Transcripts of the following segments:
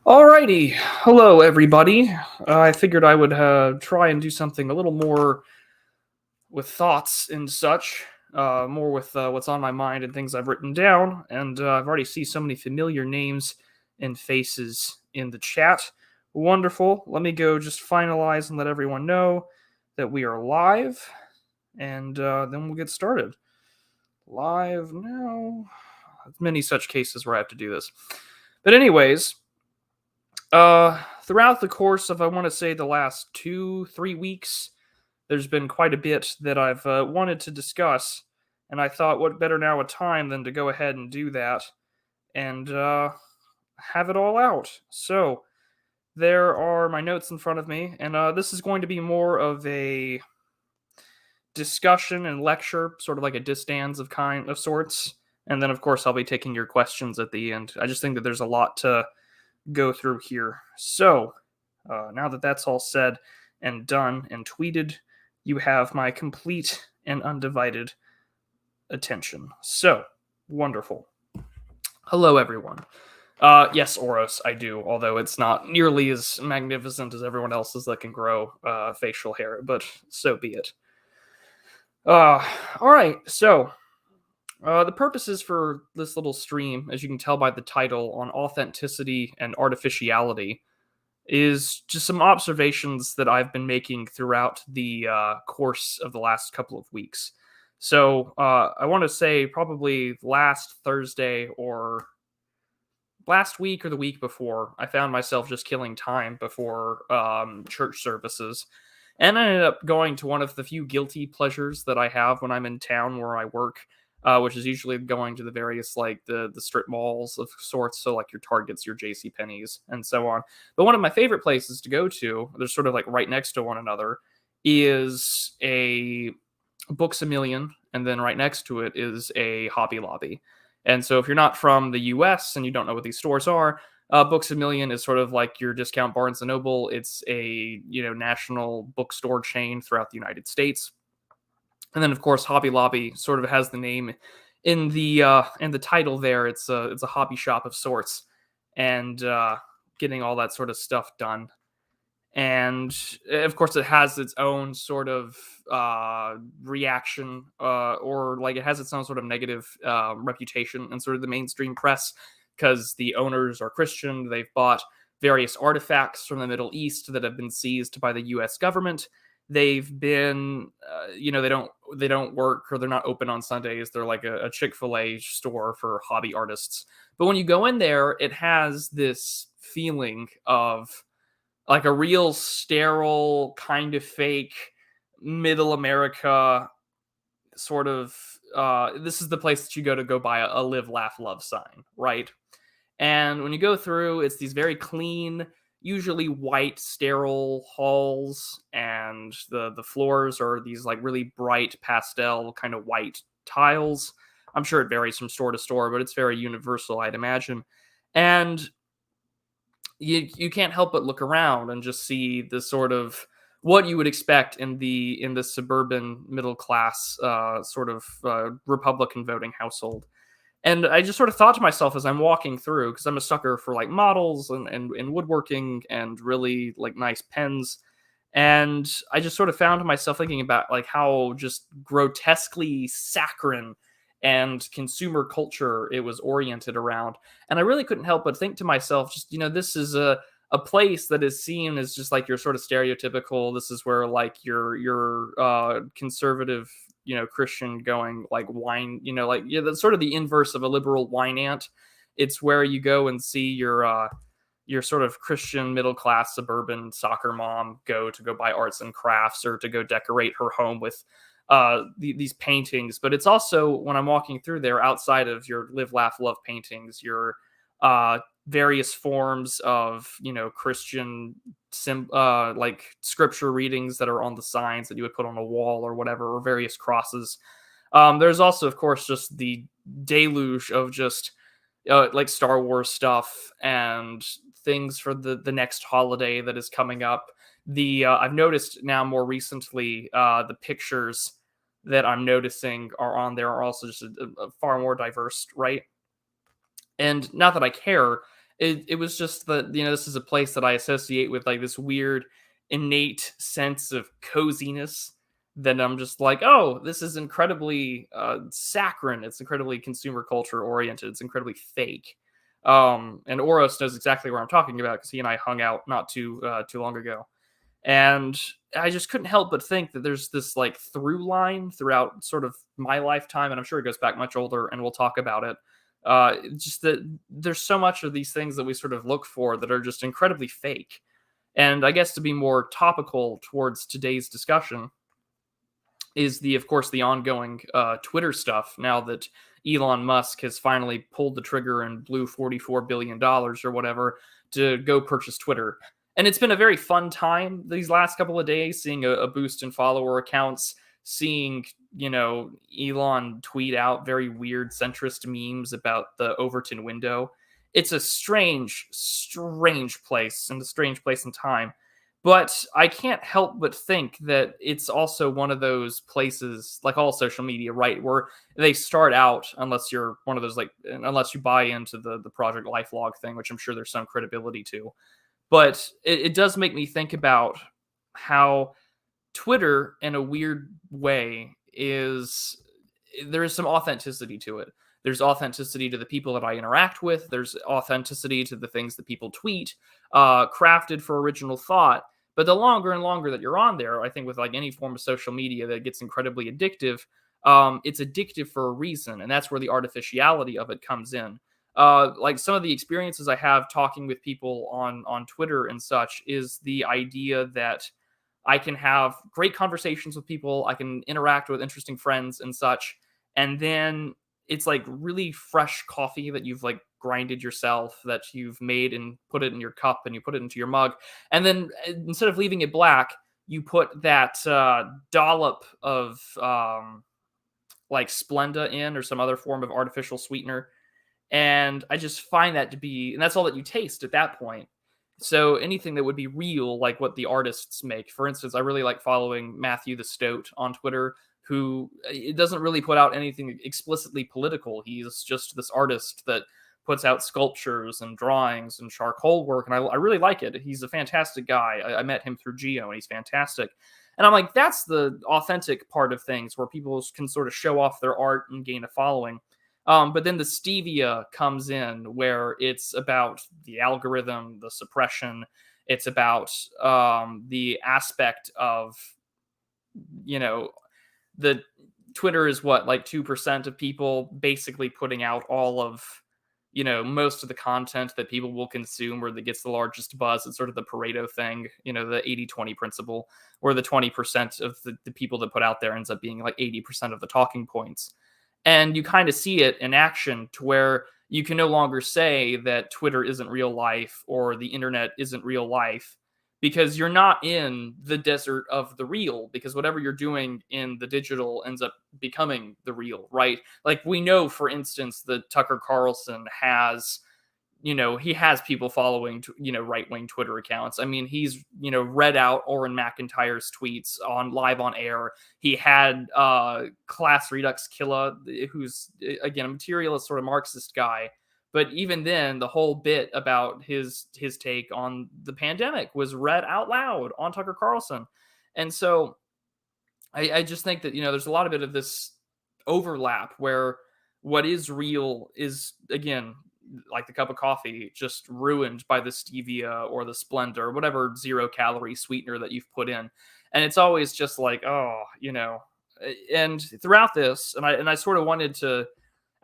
Alrighty, hello everybody. I figured I would try and do something a little more with thoughts and such, more with what's on my mind and things I've written down. And I've already seen so many familiar names and faces in the chat. Wonderful. Let me go just finalize and let everyone know that we are live, and then we'll get started. Live now. Many such cases where I have to do this. But anyways, throughout the course of, I want to say, the last 2-3 weeks, there's been quite a bit that I've wanted to discuss, and I thought, what better now a time than to go ahead and do that and have it all out. So there are my notes in front of me, and this is going to be more of a discussion and lecture, sort of like a distans of sorts. And then, of course, I'll be taking your questions at the end. I just think that there's a lot to go through here. So, now that that's all said and done and tweeted, you have my complete and undivided attention. So, wonderful. Hello, everyone. Yes, Oros, I do, although it's not nearly as magnificent as everyone else's that can grow facial hair, but so be it. All right, so the purposes for this little stream, as you can tell by the title, on authenticity and artificiality, is just some observations that I've been making throughout the course of the last couple of weeks. So I want to say probably last Thursday or last week or the week before, I found myself just killing time before church services. And I ended up going to one of the few guilty pleasures that I have when I'm in town where I work, which is usually going to the various, like, the strip malls of sorts, so like your Targets, your J.C. Penney's, and so on. But one of my favorite places to go to, they're sort of like right next to one another, is a Books A Million, and then right next to it is a Hobby Lobby. And so if you're not from the US and you don't know what these stores are, Books A Million is sort of like your discount Barnes & Noble. It's a national bookstore chain throughout the United States. And then, of course, Hobby Lobby sort of has the name in the title there. It's a hobby shop of sorts, and getting all that sort of stuff done. And of course, it has its own sort of reaction, or like it has its own sort of negative reputation in sort of the mainstream press, because the owners are Christian. They've bought various artifacts from the Middle East that have been seized by the U.S. government. They've been, they don't work, or they're not open on Sundays. They're like a Chick-fil-A store for hobby artists. But when you go in there, it has this feeling of like a real sterile, kind of fake, middle America sort of. This is the place that you go to go buy a live, laugh, love sign, right? And when you go through, it's these very clean, usually white, sterile halls, and the floors are these like really bright pastel kind of white tiles. I'm sure it varies from store to store, but it's very universal, I'd imagine. And you can't help but look around and just see the sort of what you would expect in the suburban middle class sort of Republican voting household. And I just sort of thought to myself as I'm walking through, because I'm a sucker for like models and woodworking and really like nice pens. And I just sort of found myself thinking about like how just grotesquely saccharine and consumer culture it was oriented around. And I really couldn't help but think to myself, just, this is a place that is seen as just like your sort of stereotypical, this is where like your conservative, Christian going like wine, like, yeah, that's sort of the inverse of a liberal wine ant. It's where you go and see your sort of Christian middle class suburban soccer mom go buy arts and crafts, or to go decorate her home with these paintings. But it's also, when I'm walking through there, outside of your live, laugh, love paintings, your various forms of Christian like scripture readings that are on the signs that you would put on a wall or whatever, or various crosses. There's also, of course, just the deluge of just like Star Wars stuff and things for the next holiday that is coming up. I've noticed now more recently, the pictures that I'm noticing are on there are also just a far more diverse, right? And not that I care, it was just that, this is a place that I associate with, like, this weird, innate sense of coziness that I'm just like, "Oh, this is incredibly, saccharine, it's incredibly consumer culture oriented, it's incredibly fake." And Oros knows exactly where I'm talking about because he and I hung out not too long ago. And I just couldn't help but think that there's this, like, through line throughout sort of my lifetime, and I'm sure it goes back much older, and we'll talk about it. Just that there's so much of these things that we sort of look for that are just incredibly fake. And I guess to be more topical towards today's discussion is of course, the ongoing Twitter stuff. Now that Elon Musk has finally pulled the trigger and blew $44 billion or whatever to go purchase Twitter. And it's been a very fun time these last couple of days, seeing a boost in follower accounts, seeing, Elon tweet out very weird centrist memes about the Overton window. It's a strange, strange place, and a strange place and time. But I can't help but think that it's also one of those places, like all social media, right, where they start out, unless you're one of those, like, unless you buy into the Project Lifelog thing, which I'm sure there's some credibility to. But it does make me think about how Twitter, in a weird way, there is some authenticity to it. There's authenticity to the people that I interact with. There's authenticity to the things that people tweet, crafted for original thought. But the longer and longer that you're on there, I think with, like, any form of social media that gets incredibly addictive, it's addictive for a reason, and that's where the artificiality of it comes in. Like, some of the experiences I have talking with people on Twitter and such is the idea that I can have great conversations with people, I can interact with interesting friends and such, and then it's like really fresh coffee that you've, like, grinded yourself, that you've made and put it in your cup and you put it into your mug, and then instead of leaving it black, you put that dollop of like Splenda in, or some other form of artificial sweetener, and I just find that to be, and that's all that you taste at that point. So anything that would be real, like what the artists make. For instance, I really like following Matthew the Stoat on Twitter, who it doesn't really put out anything explicitly political. He's just this artist that puts out sculptures and drawings and charcoal work, and I really like it. He's a fantastic guy. I met him through Geo, and he's fantastic. And I'm like, that's the authentic part of things, where people can sort of show off their art and gain a following. But then the stevia comes in, where it's about the algorithm, the suppression. It's about the aspect of, you know, the Twitter is what, like 2% of people basically putting out all of, most of the content that people will consume, where that gets the largest buzz. It's sort of the Pareto thing, the 80-20 principle, where the 20% of the people that put out there ends up being like 80% of the talking points. And you kind of see it in action, to where you can no longer say that Twitter isn't real life or the internet isn't real life, because you're not in the desert of the real, because whatever you're doing in the digital ends up becoming the real, right? Like, we know, for instance, that Tucker Carlson has, he has people following, right-wing Twitter accounts. I mean, he's, read out Orrin McIntyre's tweets live on air. He had Class Redux Killa, who's, again, a materialist sort of Marxist guy. But even then, the whole bit about his take on the pandemic was read out loud on Tucker Carlson. And so I just think that, there's a lot of bit of this overlap, where what is real is, again, like the cup of coffee, just ruined by the stevia or the Splenda or whatever 0-calorie sweetener that you've put in. And it's always just like, and throughout this, and I sort of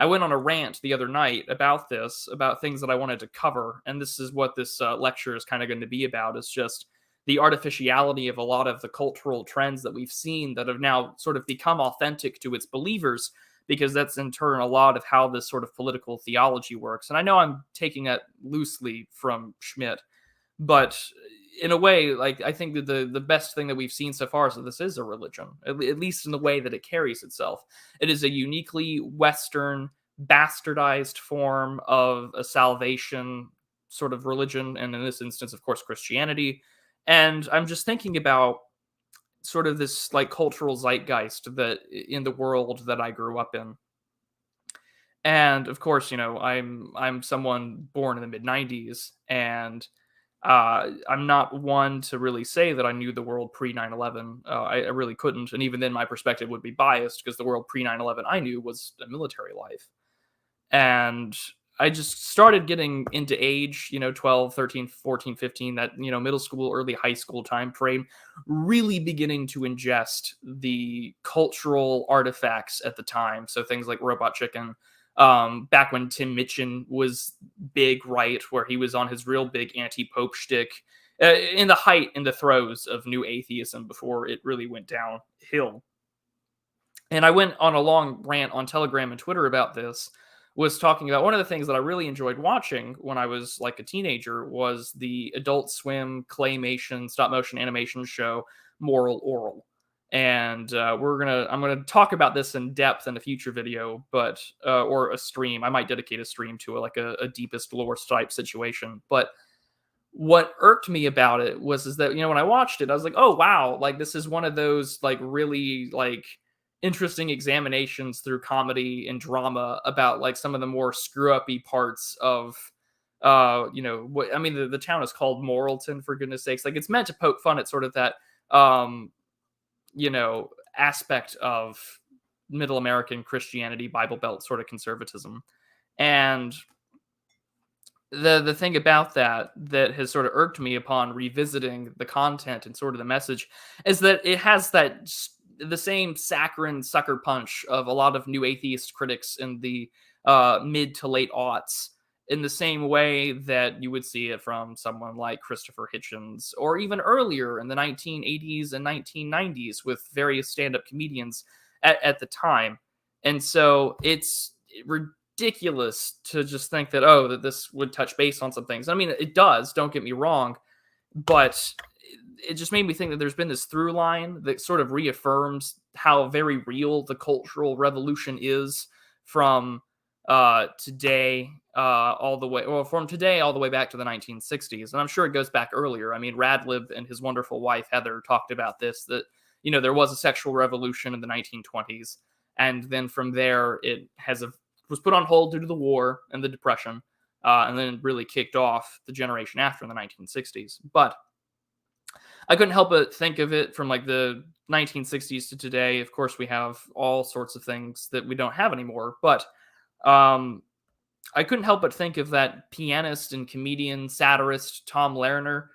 I went on a rant the other night about this, about things that I wanted to cover. And this is what this lecture is kind of going to be about, is just the artificiality of a lot of the cultural trends that we've seen that have now sort of become authentic to its believers, because that's in turn a lot of how this sort of political theology works. And I know I'm taking it loosely from Schmidt, but in a way, like, I think that the best thing that we've seen so far is that this is a religion, at least in the way that it carries itself. It is a uniquely Western, bastardized form of a salvation sort of religion, and in this instance, of course, Christianity. And I'm just thinking about sort of this, like, cultural zeitgeist that in the world that I grew up in. And of course, I'm someone born in the mid '90s, and I'm not one to really say that I knew the world pre 9/11. I really couldn't, and even then, my perspective would be biased because the world pre 9/11 I knew was a military life. And I just started getting into age, 12, 13, 14, 15, that, middle school, early high school time frame, really beginning to ingest the cultural artifacts at the time. So things like Robot Chicken, back when Tim Minchin was big, right, where he was on his real big anti-pope shtick, in the throes of new atheism before it really went downhill. And I went on a long rant on Telegram and Twitter about this, was talking about one of the things that I really enjoyed watching when I was like a teenager was the Adult Swim claymation stop motion animation show Moral Oral. And I'm gonna talk about this in depth in a future video, but or a stream. I might dedicate a stream to it, like a deepest lore type situation. But what irked me about it is that, when I watched it, I was like, oh wow, like this is one of those like really like interesting examinations through comedy and drama about like some of the more screw uppy parts of what I mean, the town is called Moralton, for goodness sakes. Like it's meant to poke fun at sort of that um aspect of middle American Christianity, Bible Belt sort of conservatism. And the thing about that has sort of irked me upon revisiting the content and sort of the message is that it has the same saccharine sucker punch of a lot of new atheist critics in the mid to late aughts, in the same way that you would see it from someone like Christopher Hitchens, or even earlier in the 1980s and 1990s with various stand-up comedians at the time. And so it's ridiculous to just think that, oh, that this would touch base on some things. I mean, it does, don't get me wrong, but it just made me think that there's been this through line that sort of reaffirms how very real the cultural revolution is from today all the way, well, from today all the way back to the 1960s. And I'm sure it goes back earlier. I mean, Radlib and his wonderful wife Heather talked about this, that there was a sexual revolution in the 1920s, and then from there it was put on hold due to the war and the depression, and then it really kicked off the generation after in the 1960s. But I couldn't help but think of it from like the 1960s to today. Of course, we have all sorts of things that we don't have anymore, but um, I couldn't help but think of that pianist and comedian, satirist Tom Lerner,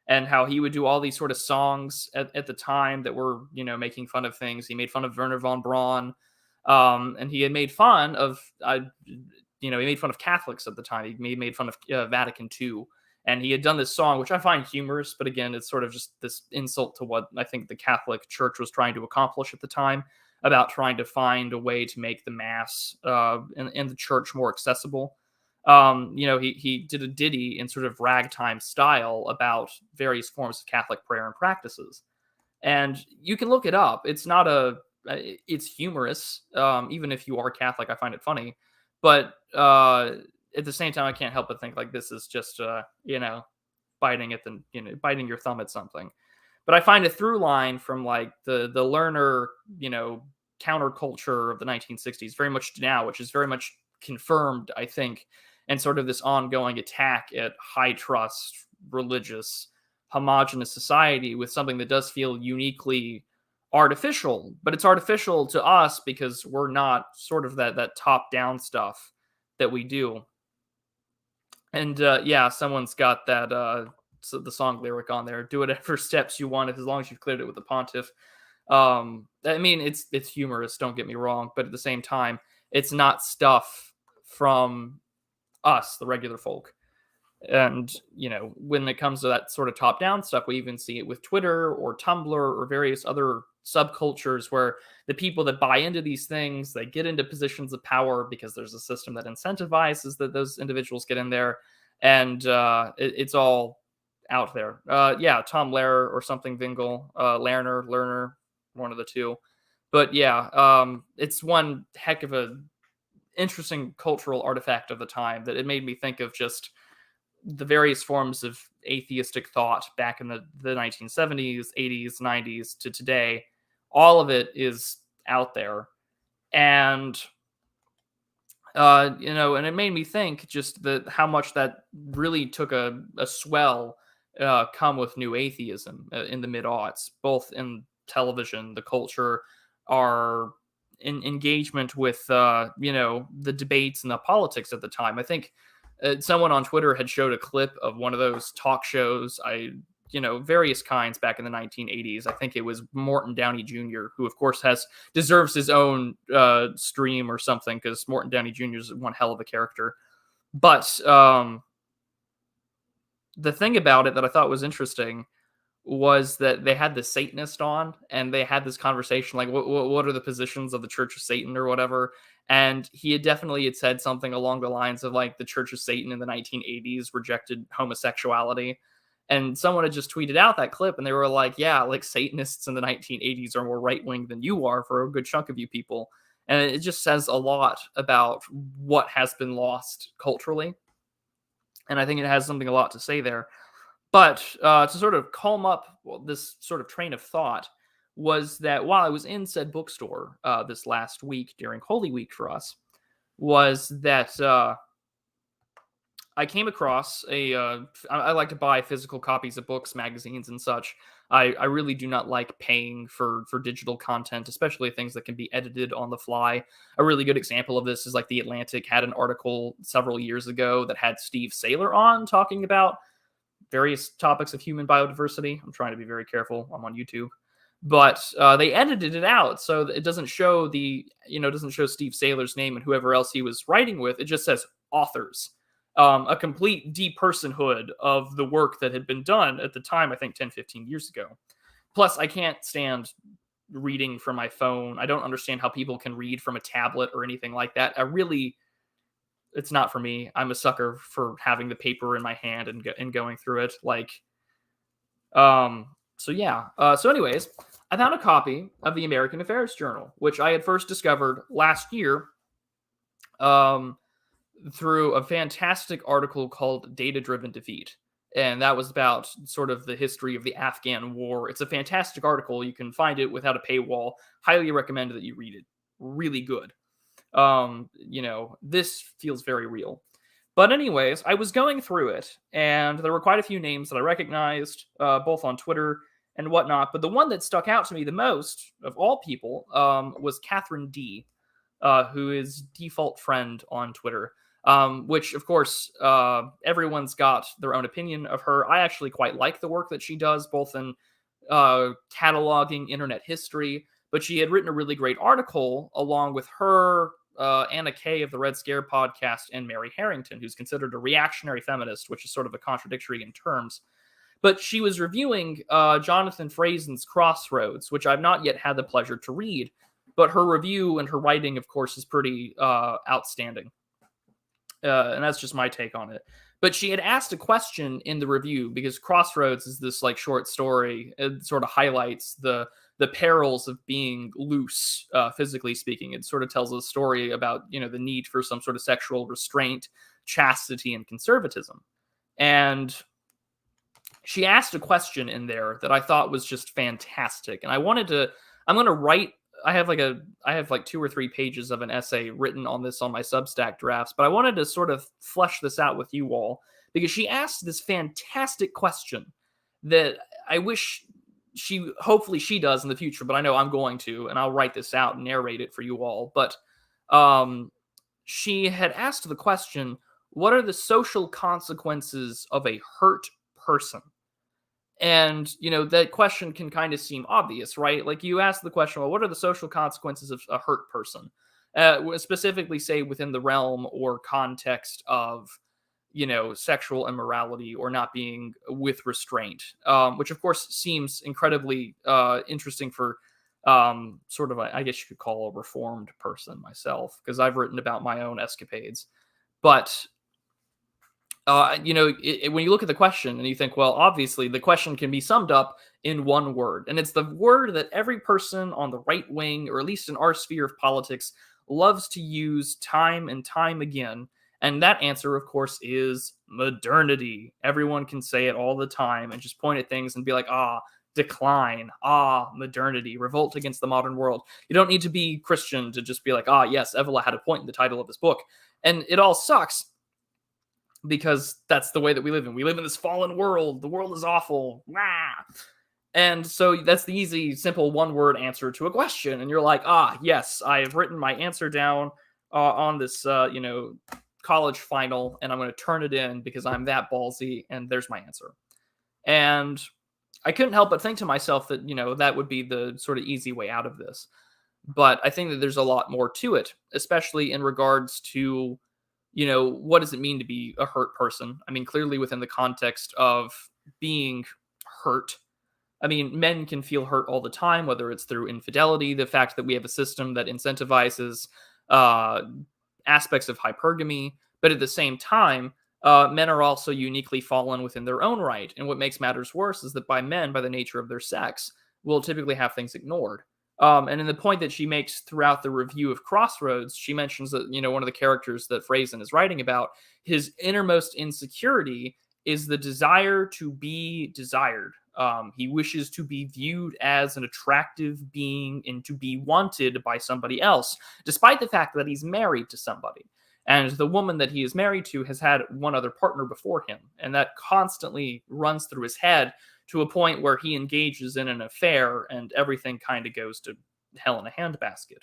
and how he would do all these sort of songs at the time that were, making fun of things. He made fun of Werner von Braun, and he had made fun of, he made fun of Catholics at the time. He made fun of Vatican II. And he had done this song, which I find humorous, but again, it's sort of just this insult to what I think the Catholic Church was trying to accomplish at the time, about trying to find a way to make the Mass and the church more accessible. He did a ditty in sort of ragtime style about various forms of Catholic prayer and practices. And you can look it up. It's humorous. Even if you are Catholic, I find it funny. But at the same time, I can't help but think like this is just, biting biting your thumb at something. But I find a through line from like the learner, counterculture of the 1960s very much now, which is very much confirmed, I think, and sort of this ongoing attack at high trust, religious, homogenous society with something that does feel uniquely artificial. But it's artificial to us because we're not sort of that top down stuff that we do. And yeah, someone's got that the song lyric on there. Do whatever steps you want, as long as you've cleared it with the pontiff. I mean, it's humorous. Don't get me wrong, but at the same time, it's not stuff from us, the regular folk. And when it comes to that sort of top down stuff, we even see it with Twitter or Tumblr or various other subcultures where the people that buy into these things, they get into positions of power because there's a system that incentivizes that those individuals get in there, and it's all out there. Yeah, Tom Lehrer or something, Vingle, Lerner, one of the two. But yeah, it's one heck of a interesting cultural artifact of the time that it made me think of just the various forms of atheistic thought back in the 1970s, 80s, 90s to today. All of it is out there. And And it made me think just how much that really took a swell come with new atheism in the mid aughts, both in television, the culture, our engagement with the debates and the politics at the time. I think someone on Twitter had showed a clip of one of those talk shows. Various kinds back in the 1980s. I think it was Morton Downey Jr., who of course deserves his own stream or something, because Morton Downey Jr. is one hell of a character. But the thing about it that I thought was interesting was that they had the Satanist on, and they had this conversation like, what are the positions of the Church of Satan or whatever. And he had said something along the lines of like the Church of Satan in the 1980s rejected homosexuality. And someone had just tweeted out that clip, and they were like, yeah, like Satanists in the 1980s are more right wing than you are for a good chunk of you people. And it just says a lot about what has been lost culturally. And I think it has a lot to say there. But to sort of calm up this sort of train of thought was that while I was in said bookstore this last week during Holy Week for us, was that I came across I like to buy physical copies of books, magazines, and such. I really do not like paying for digital content, especially things that can be edited on the fly. A really good example of this is like The Atlantic had an article several years ago that had Steve Saylor on talking about various topics of human biodiversity. I'm trying to be very careful. I'm on YouTube. But they edited it out so that it doesn't show Steve Saylor's name and whoever else he was writing with. It just says authors. A complete depersonhood of the work that had been done at the time, I think 10, 15 years ago. Plus, I can't stand reading from my phone. I don't understand how people can read from a tablet or anything like that. It's not for me. I'm a sucker for having the paper in my hand and going through it. So anyways, I found a copy of the American Affairs Journal, which I had first discovered last year through a fantastic article called Data-Driven Defeat. And that was about sort of the history of the Afghan war. It's a fantastic article. You can find it without a paywall. Highly recommend that you read it. Really good. This feels very real. But anyways, I was going through it, and there were quite a few names that I recognized, both on Twitter and whatnot. But the one that stuck out to me the most, of all people, was Catherine D., who is default friend on Twitter. Which, of course, everyone's got their own opinion of her. I actually quite like the work that she does, both in cataloging internet history, but she had written a really great article along with her, Anna Kay of the Red Scare podcast, and Mary Harrington, who's considered a reactionary feminist, which is sort of a contradictory in terms. But she was reviewing Jonathan Franzen's Crossroads, which I've not yet had the pleasure to read, but her review and her writing, of course, is pretty outstanding. And that's just my take on it. But she had asked a question in the review, because Crossroads is this like short story. It sort of highlights the perils of being loose, physically speaking. It sort of tells a story about, the need for some sort of sexual restraint, chastity, and conservatism. And she asked a question in there that I thought was just fantastic. And I have like 2 or 3 pages of an essay written on this on my Substack drafts, but I wanted to sort of flesh this out with you all, because she asked this fantastic question that I wish hopefully she does in the future, but I know I'm going to, and I'll write this out and narrate it for you all. But she had asked the question, what are the social consequences of a hurt person? And, that question can kind of seem obvious, right? Like, you ask the question, well, what are the social consequences of a hurt person? Specifically, say, within the realm or context of, sexual immorality or not being with restraint, which, of course, seems incredibly interesting for sort of, I guess you could call a reformed person myself, because I've written about my own escapades. But when you look at the question and you think, well, obviously the question can be summed up in one word, and it's the word that every person on the right wing, or at least in our sphere of politics, loves to use time and time again. And that answer, of course, is modernity. Everyone can say it all the time and just point at things and be like, decline, modernity, revolt against the modern world. You don't need to be Christian to just be like, yes, Evola had a point in the title of this book. And it all sucks because that's the way that we live in. We live in this fallen world. The world is awful. And so that's the easy, simple one-word answer to a question. And you're like, yes, I have written my answer down on this, college final, and I'm going to turn it in because I'm that ballsy, and there's my answer. And I couldn't help but think to myself that, that would be the sort of easy way out of this. But I think that there's a lot more to it, especially in regards to, what does it mean to be a hurt person? I mean, clearly within the context of being hurt, I mean, men can feel hurt all the time, whether it's through infidelity, the fact that we have a system that incentivizes aspects of hypergamy, but at the same time, men are also uniquely fallen within their own right. And what makes matters worse is that by the nature of their sex, will typically have things ignored. And in the point that she makes throughout the review of Crossroads, she mentions that, one of the characters that Frazen is writing about, his innermost insecurity is the desire to be desired. He wishes to be viewed as an attractive being and to be wanted by somebody else, despite the fact that he's married to somebody. And the woman that he is married to has had one other partner before him. And that constantly runs through his head to a point where he engages in an affair and everything kind of goes to hell in a handbasket.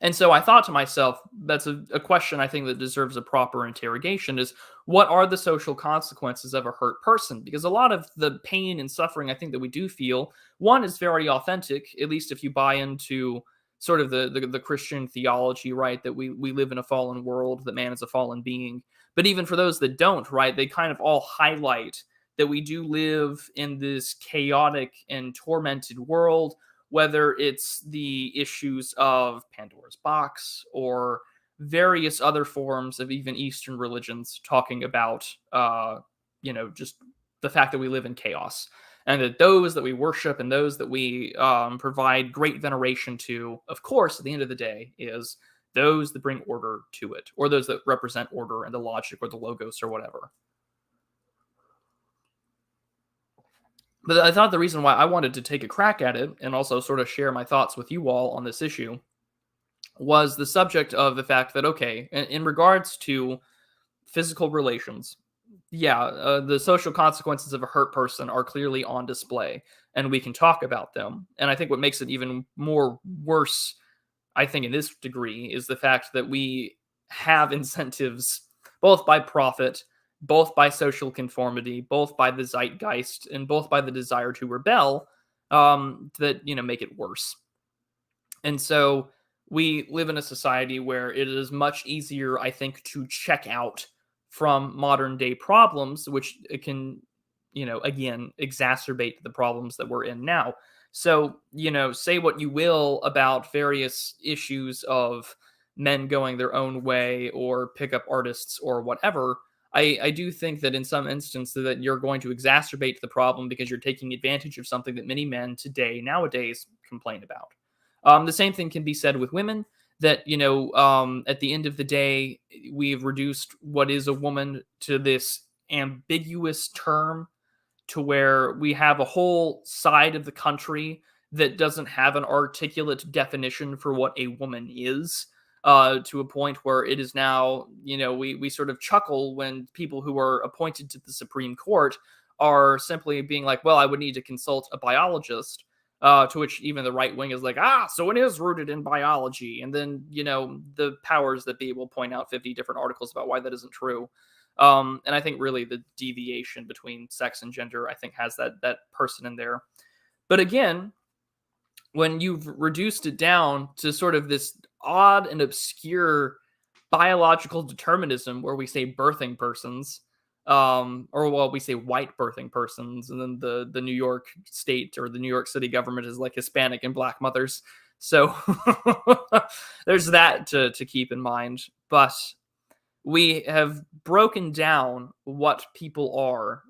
And so I thought to myself, that's a question I think that deserves a proper interrogation, is what are the social consequences of a hurt person? Because a lot of the pain and suffering I think that we do feel, one, is very authentic, at least if you buy into sort of the Christian theology, right, that we live in a fallen world, that man is a fallen being. But even for those that don't, right, they kind of all highlight that we do live in this chaotic and tormented world, whether it's the issues of Pandora's box or various other forms of even Eastern religions talking about, just the fact that we live in chaos. And that those that we worship and those that we provide great veneration to, of course, at the end of the day, is those that bring order to it, or those that represent order and the logic or the logos or whatever. But I thought the reason why I wanted to take a crack at it and also sort of share my thoughts with you all on this issue was the subject of the fact that, okay, in regards to physical relations, the social consequences of a hurt person are clearly on display, and we can talk about them. And I think what makes it even more worse, I think in this degree, is the fact that we have incentives, both by profit, both by social conformity, both by the zeitgeist, and both by the desire to rebel, that, make it worse. And so we live in a society where it is much easier, I think, to check out from modern day problems, which it can, again, exacerbate the problems that we're in now. So, say what you will about various issues of men going their own way or pickup artists or whatever. I do think that in some instances that you're going to exacerbate the problem because you're taking advantage of something that many men nowadays complain about. The same thing can be said with women, that, at the end of the day, we've reduced what is a woman to this ambiguous term, to where we have a whole side of the country that doesn't have an articulate definition for what a woman is. To a point where it is now, we sort of chuckle when people who are appointed to the Supreme Court are simply being like, well, I would need to consult a biologist, to which even the right wing is like, so it is rooted in biology. And then, the powers that be will point out 50 different articles about why that isn't true. And I think really the deviation between sex and gender, I think, has that person in there. But again, when you've reduced it down to sort of this odd and obscure biological determinism where we say birthing persons, we say white birthing persons, and then the New York state or the New York City government is like Hispanic and black mothers. So there's that to keep in mind. But we have broken down what people are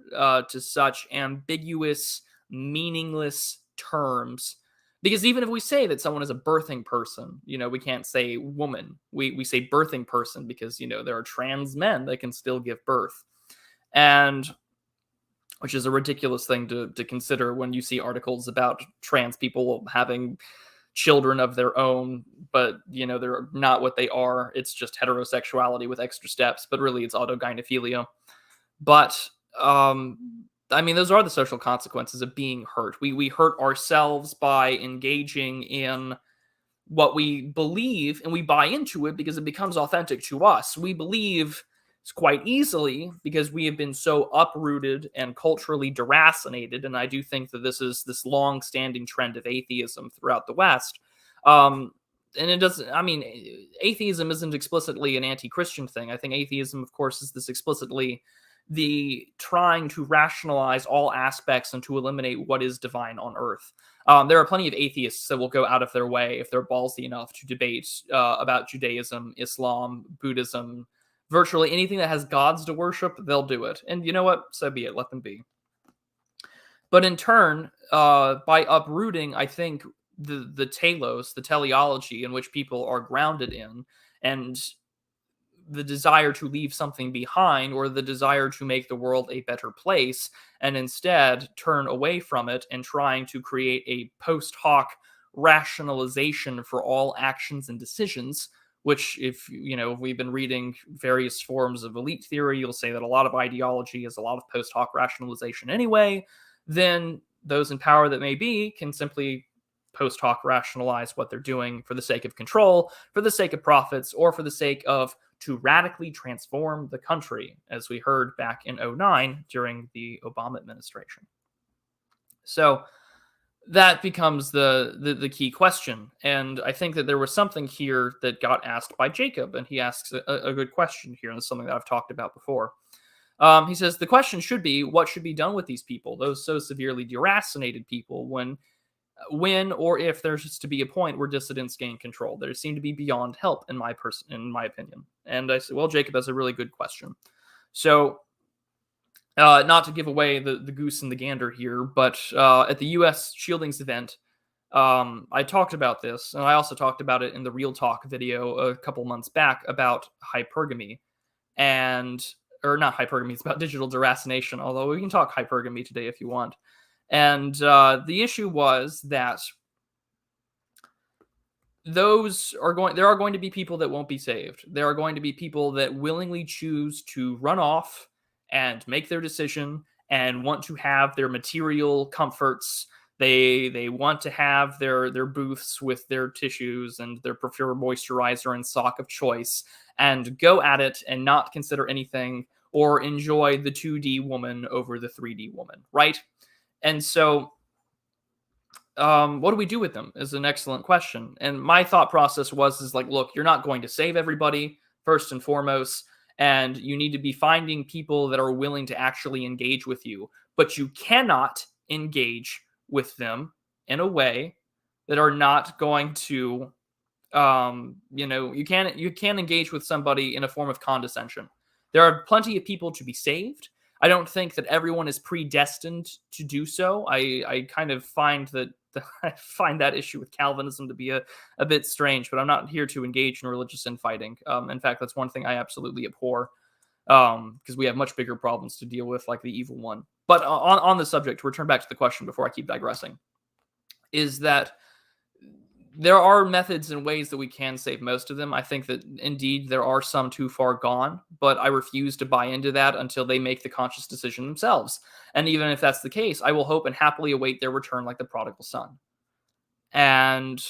to such ambiguous, meaningless terms. Because even if we say that someone is a birthing person, we can't say woman. We say birthing person because, there are trans men that can still give birth. And which is a ridiculous thing to consider when you see articles about trans people having children of their own, but they're not what they are. It's just heterosexuality with extra steps, but really it's autogynephilia. But I mean, those are the social consequences of being hurt. We hurt ourselves by engaging in what we believe, and we buy into it because it becomes authentic to us. We believe quite easily because we have been so uprooted and culturally deracinated. And I do think that this is this long-standing trend of atheism throughout the West. And it doesn't, I mean, atheism isn't explicitly an anti-Christian thing. I think atheism, of course, is this explicitly the trying to rationalize all aspects and to eliminate what is divine on earth. There are plenty of atheists that will go out of their way, if they're ballsy enough, to debate about Judaism, Islam, Buddhism, virtually anything that has gods to worship, they'll do it. And you know what? So be it. Let them be. But in turn, by uprooting, I think, the telos, the teleology in which people are grounded in, and the desire to leave something behind, or the desire to make the world a better place, and instead turn away from it and trying to create a post hoc rationalization for all actions and decisions, which, if we've been reading various forms of elite theory, you'll say that a lot of ideology is a lot of post hoc rationalization anyway. Then those in power that may be can simply post hoc rationalize what they're doing for the sake of control, for the sake of profits, or for the sake of to radically transform the country, as we heard back in 2009 during the Obama administration. So that becomes the key question. And I think that there was something here that got asked by Jacob, and he asks a good question here, and it's something that I've talked about before. He says, the question should be, what should be done with these people, those so severely deracinated people, when or if there's to be a point where dissidents gain control? They seem to be beyond help, in my opinion. And I said, well, Jacob, that's a really good question. So, not to give away the goose and the gander here, but at the U.S. Shieldings event, I talked about this, and I also talked about it in the Real Talk video a couple months back about hypergamy, or not hypergamy, it's about digital deracination, although we can talk hypergamy today if you want. And the issue was that there are going to be people that won't be saved. There are going to be people that willingly choose to run off and make their decision and want to have their material comforts. They want to have their booths with their tissues and their preferred moisturizer and sock of choice, and go at it and not consider anything, or enjoy the 2D woman over the 3D woman, right? And so, what do we do with them is an excellent question. And my thought process is like, look, you're not going to save everybody, first and foremost, and you need to be finding people that are willing to actually engage with you. But you cannot engage with them in a way that are not going to, you can't engage with somebody in a form of condescension. There are plenty of people to be saved. I don't think that everyone is predestined to do so. I kind of find that I find that issue with Calvinism to be a bit strange, but I'm not here to engage in religious infighting. In fact, that's one thing I absolutely abhor, because we have much bigger problems to deal with, like the evil one. But on the subject, to return back to the question before I keep digressing, is that there are methods and ways that we can save most of them. I think that indeed there are some too far gone, but I refuse to buy into that until they make the conscious decision themselves. And even if that's the case, I will hope and happily await their return like the prodigal son. And,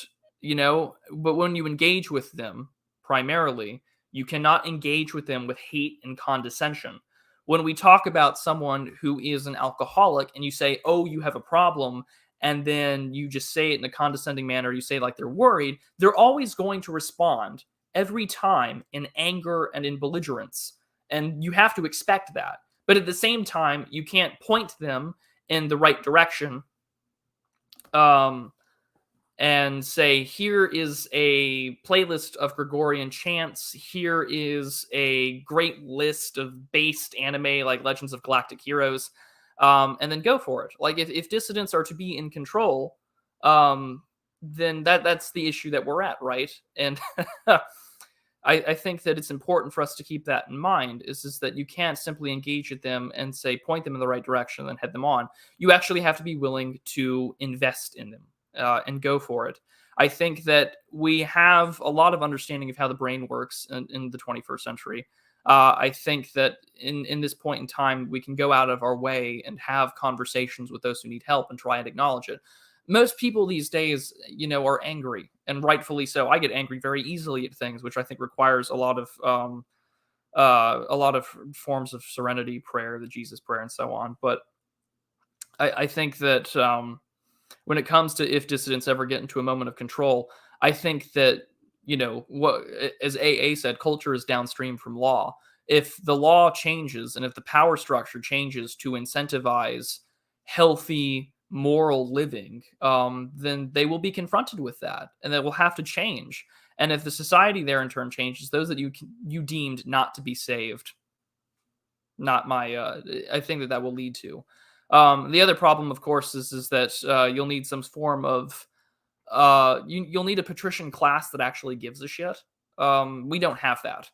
but when you engage with them, primarily, you cannot engage with them with hate and condescension. When we talk about someone who is an alcoholic and you say, oh, you have a problem, and then you just say it in a condescending manner, you say like they're worried, they're always going to respond every time in anger and in belligerence. And you have to expect that. But at the same time, you can't point them in the right direction and say, here is a playlist of Gregorian chants, here is a great list of based anime like Legends of Galactic Heroes, and then go for it. Like, if dissidents are to be in control, then that's the issue that we're at, right? And I think that it's important for us to keep that in mind, is that you can't simply engage with them and say, point them in the right direction and then head them on. You actually have to be willing to invest in them and go for it. I think that we have a lot of understanding of how the brain works in the 21st century. I think that in this point in time, we can go out of our way and have conversations with those who need help and try and acknowledge it. Most people these days, are angry, and rightfully so. I get angry very easily at things, which I think requires a lot of forms of serenity prayer, the Jesus prayer, and so on. But I think that when it comes to if dissidents ever get into a moment of control, I think that what, as AA said, culture is downstream from law. If the law changes and if the power structure changes to incentivize healthy moral living, then they will be confronted with that, and they will have to change. And if the society there in turn changes, those that you deemed not to be saved, not my, I think that will lead to. The other problem, of course, is that you'll need some form of you'll need a patrician class that actually gives a shit. We don't have that.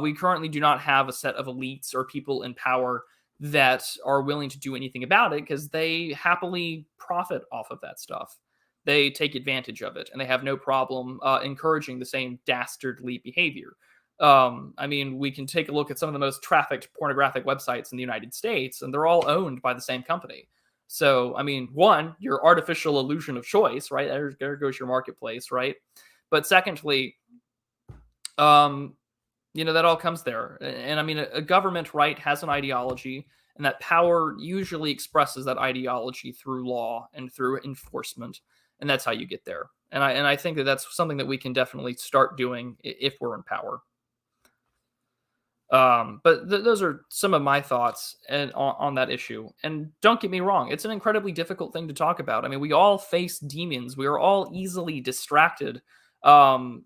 We currently do not have a set of elites or people in power that are willing to do anything about it, because they happily profit off of that stuff. They take advantage of it, and they have no problem encouraging the same dastardly behavior. I mean, we can take a look at some of the most trafficked pornographic websites in the United States, and they're all owned by the same company. So, I mean, one, your artificial illusion of choice, right? There goes your marketplace, right? But secondly, that all comes there. And I mean, a government, right, has an ideology, and that power usually expresses that ideology through law and through enforcement. And that's how you get there. And I think that that's something that we can definitely start doing if we're in power. But those are some of my thoughts on that issue. And don't get me wrong, it's an incredibly difficult thing to talk about. I mean, we all face demons. We are all easily distracted all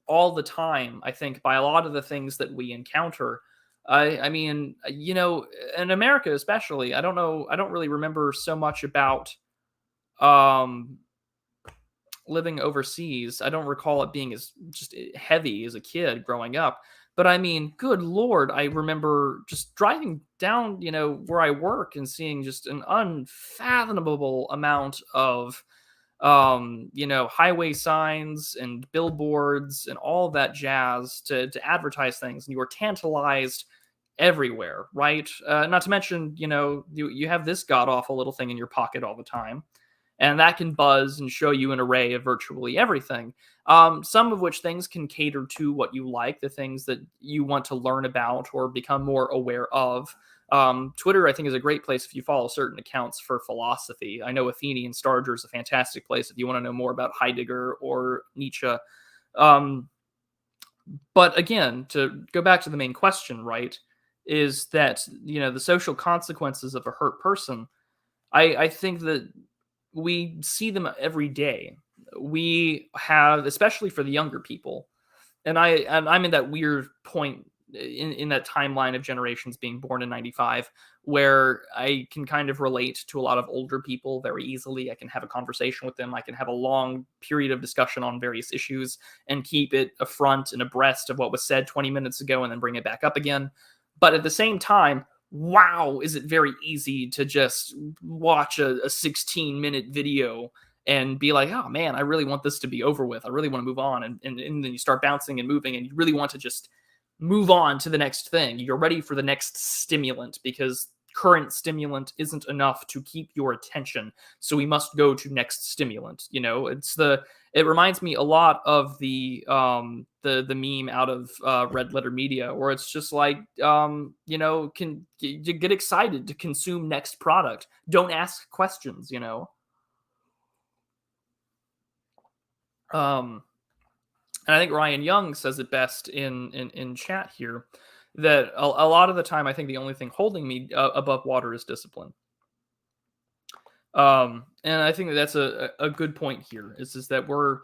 the time, I think, by a lot of the things that we encounter. I mean, in America especially, I don't really remember so much about living overseas. I don't recall it being as just heavy as a kid growing up. But I mean, good Lord, I remember just driving down, where I work and seeing just an unfathomable amount of, highway signs and billboards and all of that jazz to advertise things. And you were tantalized everywhere, right? Not to mention, you have this god awful little thing in your pocket all the time. And that can buzz and show you an array of virtually everything. Some of which things can cater to what you like, the things that you want to learn about or become more aware of. Twitter, I think, is a great place if you follow certain accounts for philosophy. I know Athenian Starger is a fantastic place if you want to know more about Heidegger or Nietzsche. But again, to go back to the main question, right, is that, the social consequences of a hurt person, I think that we see them every day. We have, especially for the younger people, and I'm in that weird point in that timeline of generations being born in 95, where I can kind of relate to a lot of older people very easily. I can have a conversation with them. I can have a long period of discussion on various issues and keep it affront and abreast of what was said 20 minutes ago and then bring it back up again. But at the same time, wow, is it very easy to just watch a 16-minute video and be like, oh man, I really want this to be over with. I really want to move on. And then you start bouncing and moving, and you really want to just move on to the next thing. You're ready for the next stimulant, because current stimulant isn't enough to keep your attention. So we must go to next stimulant. It reminds me a lot of the meme out of Red Letter Media, where it's just like, can you get excited to consume next product? Don't ask questions, And I think Ryan Young says it best in chat here, that a lot of the time, I think the only thing holding me above water is discipline. And I think that's a good point here, is that we're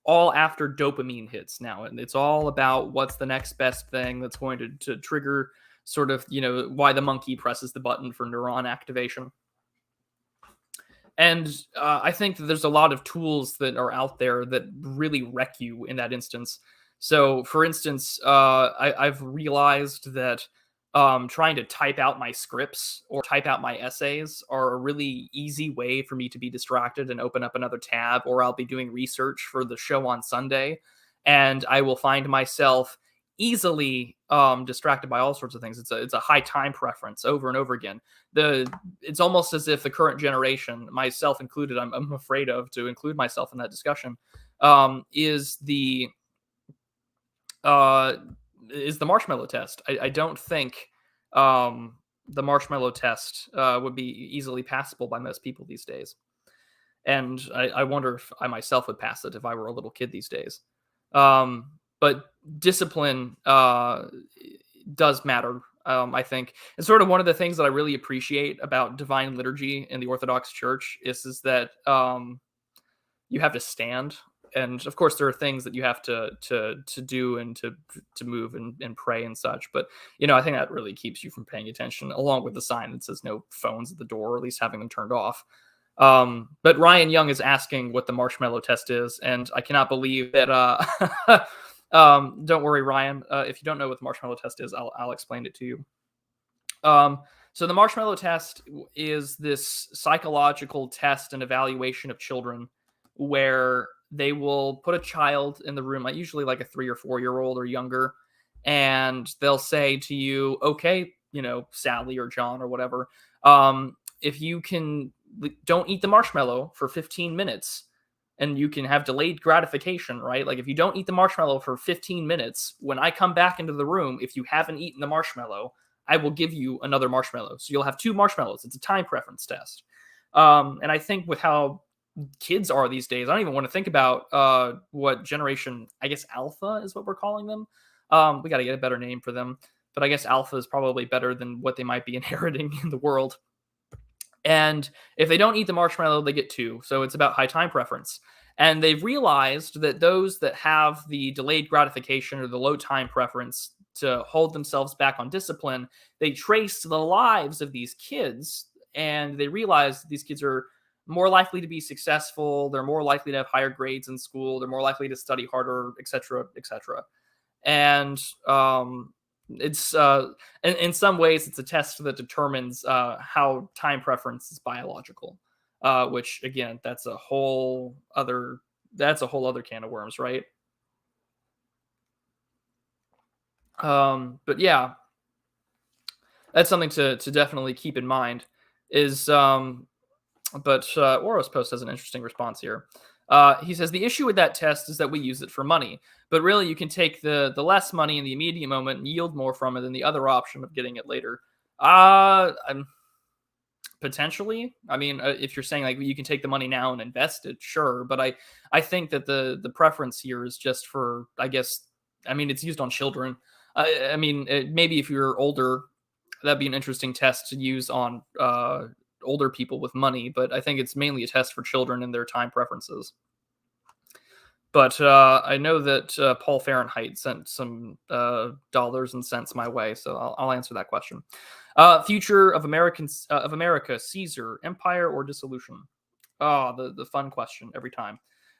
all after dopamine hits now, and it's all about what's the next best thing that's going to trigger sort of, why the monkey presses the button for neuron activation. And I think that there's a lot of tools that are out there that really wreck you in that instance. So, for instance, I've realized that trying to type out my scripts or type out my essays are a really easy way for me to be distracted and open up another tab, or I'll be doing research for the show on Sunday, and I will find myself easily distracted by all sorts of things. It's a high time preference over and over again. It's almost as if the current generation, myself included, I'm afraid of to include myself in that discussion, is uh, the marshmallow test. I don't think the marshmallow test would be easily passable by most people these days. And I wonder if I myself would pass it if I were a little kid these days. But discipline does matter, I think. And sort of one of the things that I really appreciate about divine liturgy in the Orthodox Church is that you have to stand, and of course there are things that you have to do and to move and pray and such, but I think that really keeps you from paying attention, along with the sign that says no phones at the door, or at least having them turned off. But Ryan Young is asking what the marshmallow test is, and I cannot believe that don't worry, Ryan, if you don't know what the marshmallow test is, I'll explain it to you. So the marshmallow test is this psychological test and evaluation of children, where they will put a child in the room, like usually like a 3 or 4 year old or younger, and they'll say to you, okay, Sally or John or whatever, if you can, don't eat the marshmallow for 15 minutes, and you can have delayed gratification, right? Like if you don't eat the marshmallow for 15 minutes, when I come back into the room, if you haven't eaten the marshmallow, I will give you another marshmallow. So you'll have 2 marshmallows. It's a time preference test. And I think with how kids are these days, I don't even want to think about what generation, I guess alpha is what we're calling them. We got to get a better name for them, but I guess alpha is probably better than what they might be inheriting in the world. And if they don't eat the marshmallow, they get 2. So it's about high time preference. And they've realized that those that have the delayed gratification or the low time preference to hold themselves back on discipline, they trace the lives of these kids, and they realize that these kids are more likely to be successful. They're more likely to have higher grades in school. They're more likely to study harder, etc., etc. And it's in some ways it's a test that determines how time preference is biological, which again, that's a whole other can of worms, right? But yeah, that's something to definitely keep in mind. But Oros Post has an interesting response here. He says the issue with that test is that we use it for money, but really you can take the less money in the immediate moment and yield more from it than the other option of getting it later. Potentially. I mean, if you're saying like you can take the money now and invest it, sure. But I think that the preference here is just for, I guess, I mean, it's used on children. I mean, maybe if you're older, that'd be an interesting test to use on older people with money, but I think it's mainly a test for children and their time preferences. But I know that Paul Fahrenheit sent some dollars and cents my way, so I'll answer that question. Future of America: Caesar, Empire, or Dissolution? The fun question every time.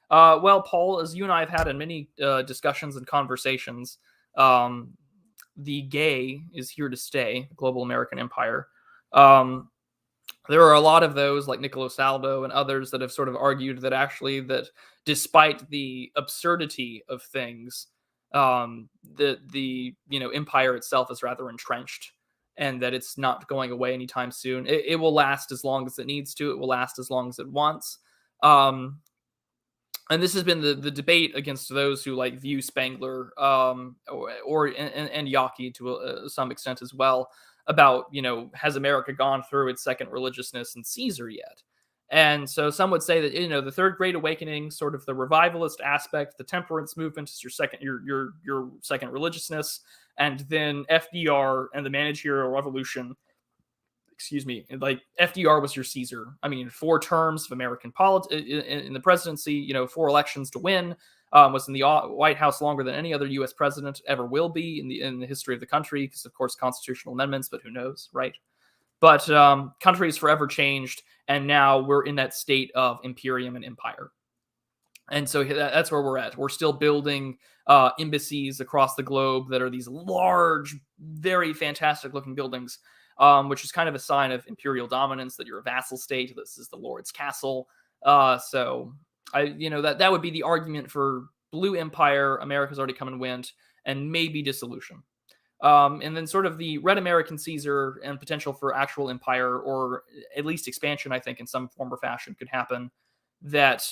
Well, Paul, as you and I have had in many discussions and conversations, the gay is here to stay. Global American Empire. There are a lot of those, like Niccolo Saldo and others, that have sort of argued that actually that despite the absurdity of things, the empire itself is rather entrenched, and that it's not going away anytime soon. It will last as long as it needs to. It will last as long as it wants. And this has been the debate against those who like view Spengler and Yaki to some extent as well, about, has America gone through its second religiousness in Caesar yet? And so some would say that, the Third Great Awakening, sort of the revivalist aspect, the temperance movement is your second religiousness, and then FDR and the managerial revolution, like FDR was your Caesar. I mean, 4 terms of American politics in the presidency, 4 elections to win, was in the White House longer than any other U.S. president ever will be in the history of the country, because of course constitutional amendments, but who knows, right? But country is forever changed, and now we're in that state of imperium and empire. And so that's where we're at. We're still building embassies across the globe that are these large, very fantastic looking buildings, which is kind of a sign of imperial dominance, that you're a vassal state. This is the Lord's castle. So that would be the argument for Blue Empire. America's already come and went, and maybe dissolution. And then sort of the Red American Caesar and potential for actual empire, or at least expansion, I think in some form or fashion could happen. That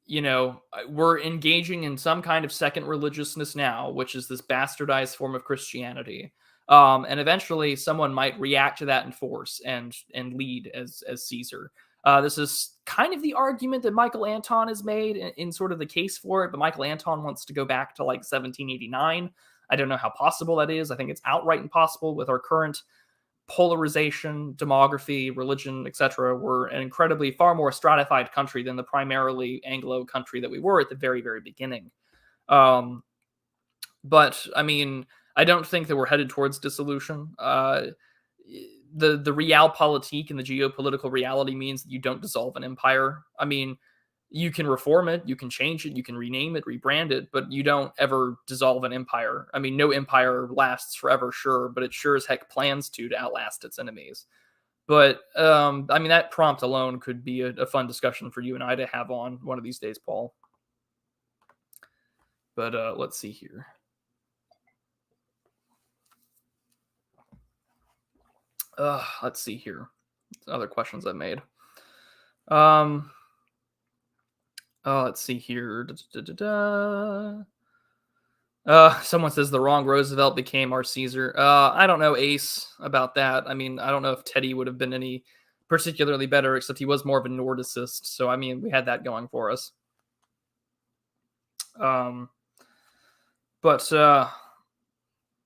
we're engaging in some kind of second religiousness now, which is this bastardized form of Christianity. And eventually someone might react to that in force and lead as Caesar. This is kind of the argument that Michael Anton has made in sort of the case for it, but Michael Anton wants to go back to like 1789. I don't know how possible that is. I think it's outright impossible with our current polarization, demography, religion, etc. We're an incredibly far more stratified country than the primarily Anglo country that we were at the very, very beginning. But I mean, I don't think that we're headed towards dissolution. The realpolitik and the geopolitical reality means that you don't dissolve an empire. I mean, you can reform it, you can change it, you can rename it, rebrand it, but you don't ever dissolve an empire. I mean, no empire lasts forever, sure, but it sure as heck plans to outlast its enemies. But, I mean, that prompt alone could be a fun discussion for you and I to have on one of these days, Paul. But let's see here. Let's see here. Other questions I made. Let's see here. Someone says the wrong Roosevelt became our Caesar. I don't know, Ace, about that. I mean, I don't know if Teddy would have been any particularly better, except he was more of a Nordicist. So, I mean, we had that going for us. But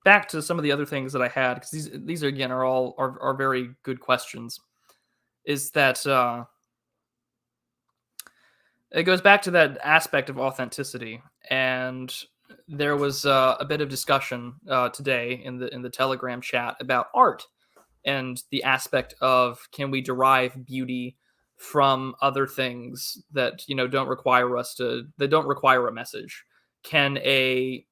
back to some of the other things that I had, because these are, again, are all are very good questions. Is that it goes back to that aspect of authenticity, and there was a bit of discussion today in the Telegram chat about art and the aspect of, can we derive beauty from other things that don't require a message? Can a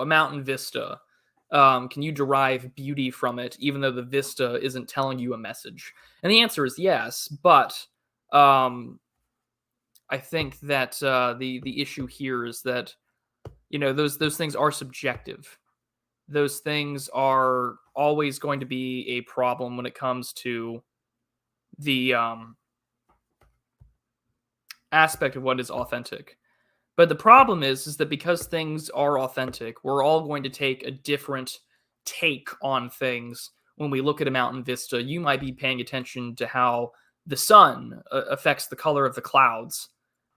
mountain vista, can you derive beauty from it, even though the vista isn't telling you a message? And the answer is yes, but I think that the issue here is that those things are subjective. Those things are always going to be a problem when it comes to the aspect of what is authentic. But the problem is that because things are authentic, we're all going to take a different take on things. When we look at a mountain vista, you might be paying attention to how the sun affects the color of the clouds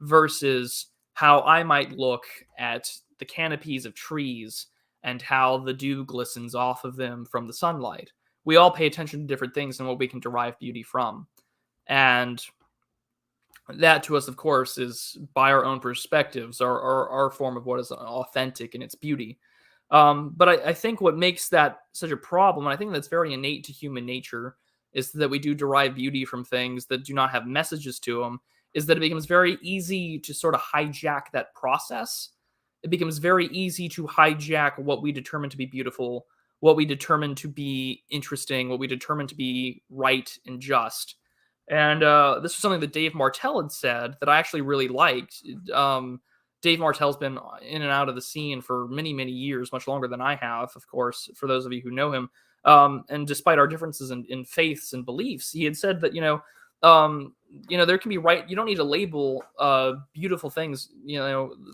versus how I might look at the canopies of trees and how the dew glistens off of them from the sunlight. We all pay attention to different things and what we can derive beauty from. And that to us, of course, is by our own perspectives, our form of what is authentic in its beauty. But I think what makes that such a problem, and I think that's very innate to human nature, is that we do derive beauty from things that do not have messages to them, is that it becomes very easy to sort of hijack that process. It becomes very easy to hijack what we determine to be beautiful, what we determine to be interesting, what we determine to be right and just. And this was something that Dave Martell had said that I actually really liked. Dave Martell's been in and out of the scene for many, many years, much longer than I have, of course, for those of you who know him. And despite our differences in faiths and beliefs, he had said that, there can be right. You don't need to label beautiful things,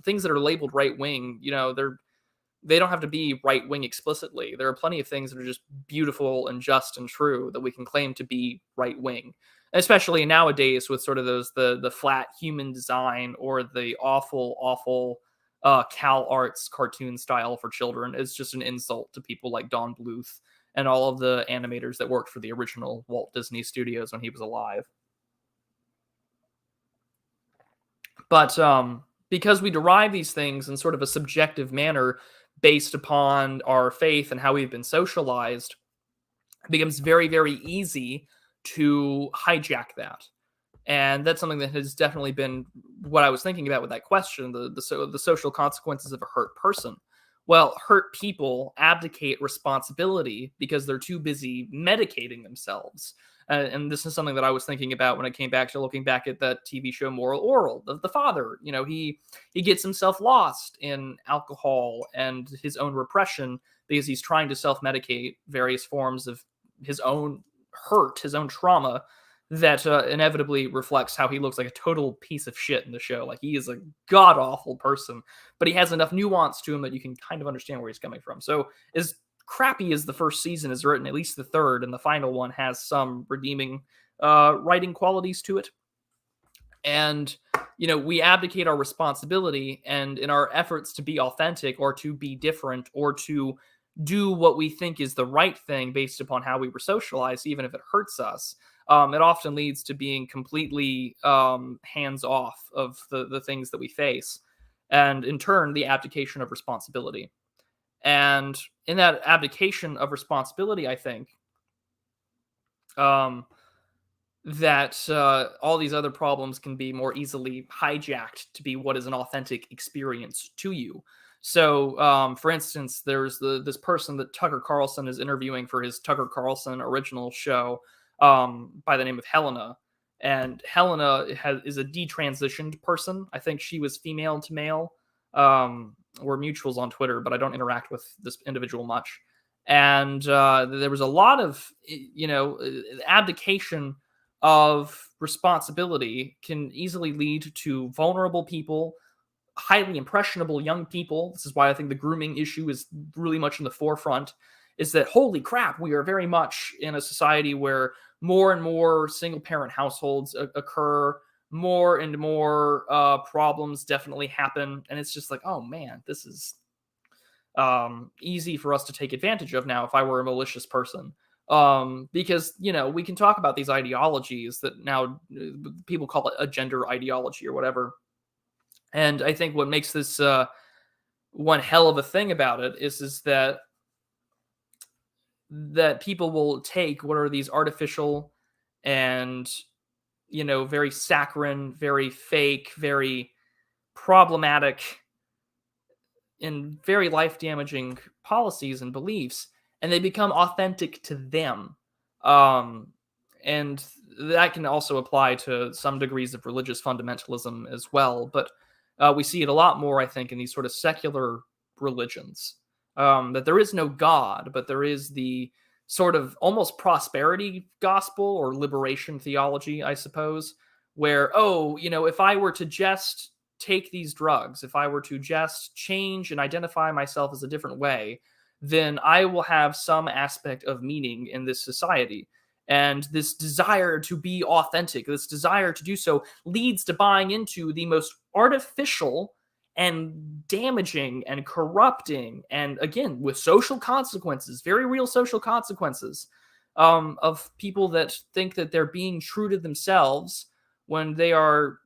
things that are labeled right wing. They don't have to be right wing explicitly. There are plenty of things that are just beautiful and just and true that we can claim to be right wing. Especially nowadays with sort of the flat human design or the awful Cal Arts cartoon style for children is just an insult to people like Don Bluth and all of the animators that worked for the original Walt Disney Studios when he was alive. But because we derive these things in sort of a subjective manner based upon our faith and how we've been socialized, it becomes very, very easy to hijack that. And that's something that has definitely been what I was thinking about with that question, the social consequences of a hurt person. Well, hurt people abdicate responsibility because they're too busy medicating themselves. And this is something that I was thinking about when I came back to looking back at that TV show Moral Oral. The father, he gets himself lost in alcohol and his own repression because he's trying to self-medicate various forms of his own hurt, his own trauma, that inevitably reflects how he looks like a total piece of shit in the show. Like, he is a god awful person, but he has enough nuance to him that you can kind of understand where he's coming from. So, as crappy as the first season is written, at least the third and the final one has some redeeming writing qualities to it. And, we abdicate our responsibility, and in our efforts to be authentic or to be different or to do what we think is the right thing based upon how we were socialized, even if it hurts us, it often leads to being completely hands off of the things that we face. And in turn, the abdication of responsibility. And in that abdication of responsibility, I think that all these other problems can be more easily hijacked to be what is an authentic experience to you. So, for instance, there's this person that Tucker Carlson is interviewing for his Tucker Carlson original show by the name of Helena. And Helena is a detransitioned person. I think she was female to male. We're mutuals on Twitter, but I don't interact with this individual much. And there was a lot of, abdication of responsibility can easily lead to vulnerable people, highly impressionable young people. This is why I think the grooming issue is really much in the forefront, is that, holy crap, we are very much in a society where more and more single parent households occur, more and more problems definitely happen. And it's just like, oh man, this is easy for us to take advantage of now if I were a malicious person. Because, we can talk about these ideologies that now people call it a gender ideology or whatever. And I think what makes this one hell of a thing about it is that people will take what are these artificial and, very saccharine, very fake, very problematic, and very life-damaging policies and beliefs, and they become authentic to them. And that can also apply to some degrees of religious fundamentalism as well. But we see it a lot more, I think, in these sort of secular religions, that there is no God, but there is the sort of almost prosperity gospel or liberation theology, I suppose, where, if I were to just take these drugs, if I were to just change and identify myself as a different way, then I will have some aspect of meaning in this society. And this desire to be authentic, this desire to do so, leads to buying into the most artificial and damaging and corrupting, and again, with social consequences, very real social consequences, of people that think that they're being true to themselves when they are,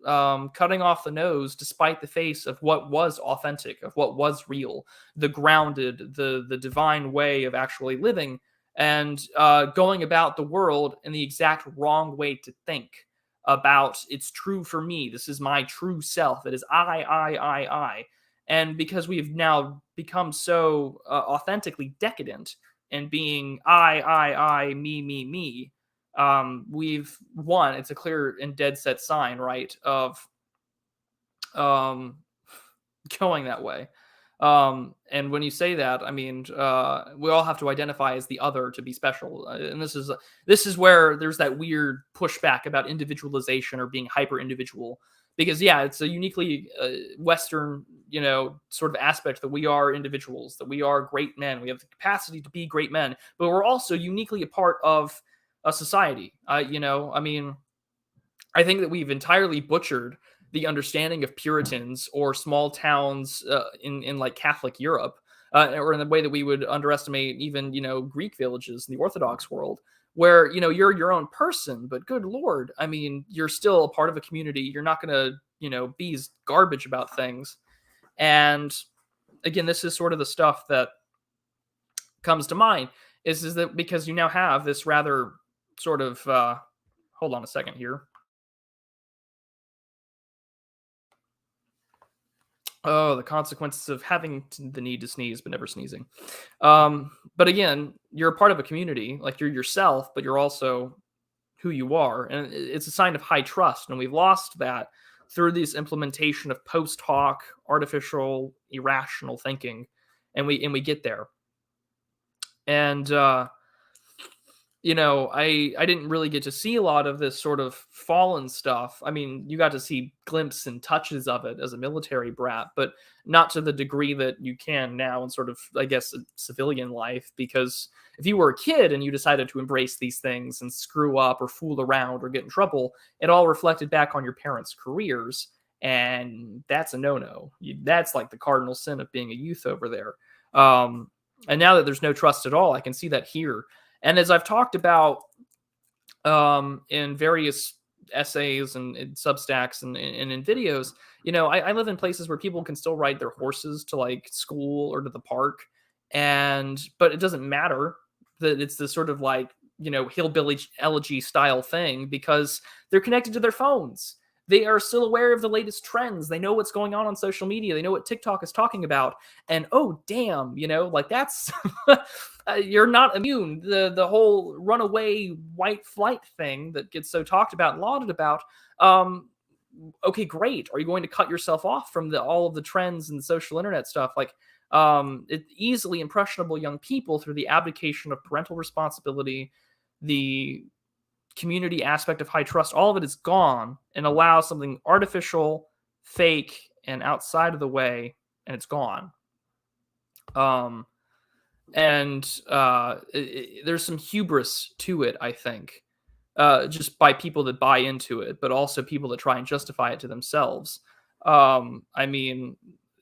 cutting off the nose despite the face of what was authentic, of what was real, the grounded, the divine way of actually living, and going about the world in the exact wrong way to think about, it's true for me, this is my true self, it is I. And because we've now become so authentically decadent in being I, me, we've won. It's a clear and dead set sign, right, of going that way. And when you say that, I mean, we all have to identify as the other to be special. And this is where there's that weird pushback about individualization or being hyper individual, because it's a uniquely Western, sort of aspect that we are individuals, that we are great men. We have the capacity to be great men, but we're also uniquely a part of a society. I mean, I think that we've entirely butchered the understanding of Puritans or small towns in like Catholic Europe, or in the way that we would underestimate even, Greek villages in the Orthodox world, where, you're your own person, but good Lord, I mean, you're still a part of a community. You're not going to, be garbage about things. And again, this is sort of the stuff that comes to mind is that because you now have this rather sort of, Hold on a second here. Oh, the consequences of having the need to sneeze but never sneezing. But again, you're a part of a community. Like, you're yourself, but you're also who you are, and it's a sign of high trust. And we've lost that through this implementation of post hoc, artificial, irrational thinking, and we get there. And I didn't really get to see a lot of this sort of fallen stuff. I mean, you got to see glimpses and touches of it as a military brat, but not to the degree that you can now in sort of, I guess, civilian life. Because if you were a kid and you decided to embrace these things and screw up or fool around or get in trouble, it all reflected back on your parents' careers. And that's a no-no. That's like the cardinal sin of being a youth over there. And now that there's no trust at all, I can see that here. And as I've talked about in various essays and in Substacks and in videos, I live in places where people can still ride their horses to like school or to the park, but it doesn't matter that it's this sort of like hillbilly elegy style thing, because they're connected to their phones. They are still aware of the latest trends. They know what's going on social media. They know what TikTok is talking about. And oh, damn, like that's you're not immune. The whole runaway white flight thing that gets so talked about and lauded about. Okay, great. Are you going to cut yourself off from all of the trends and social internet stuff? Like, easily impressionable young people, through the abdication of parental responsibility, the community aspect of high trust, all of it is gone, and allow something artificial, fake, and outside of the way, and it's gone. There's some hubris to it, I think, just by people that buy into it, but also people that try and justify it to themselves.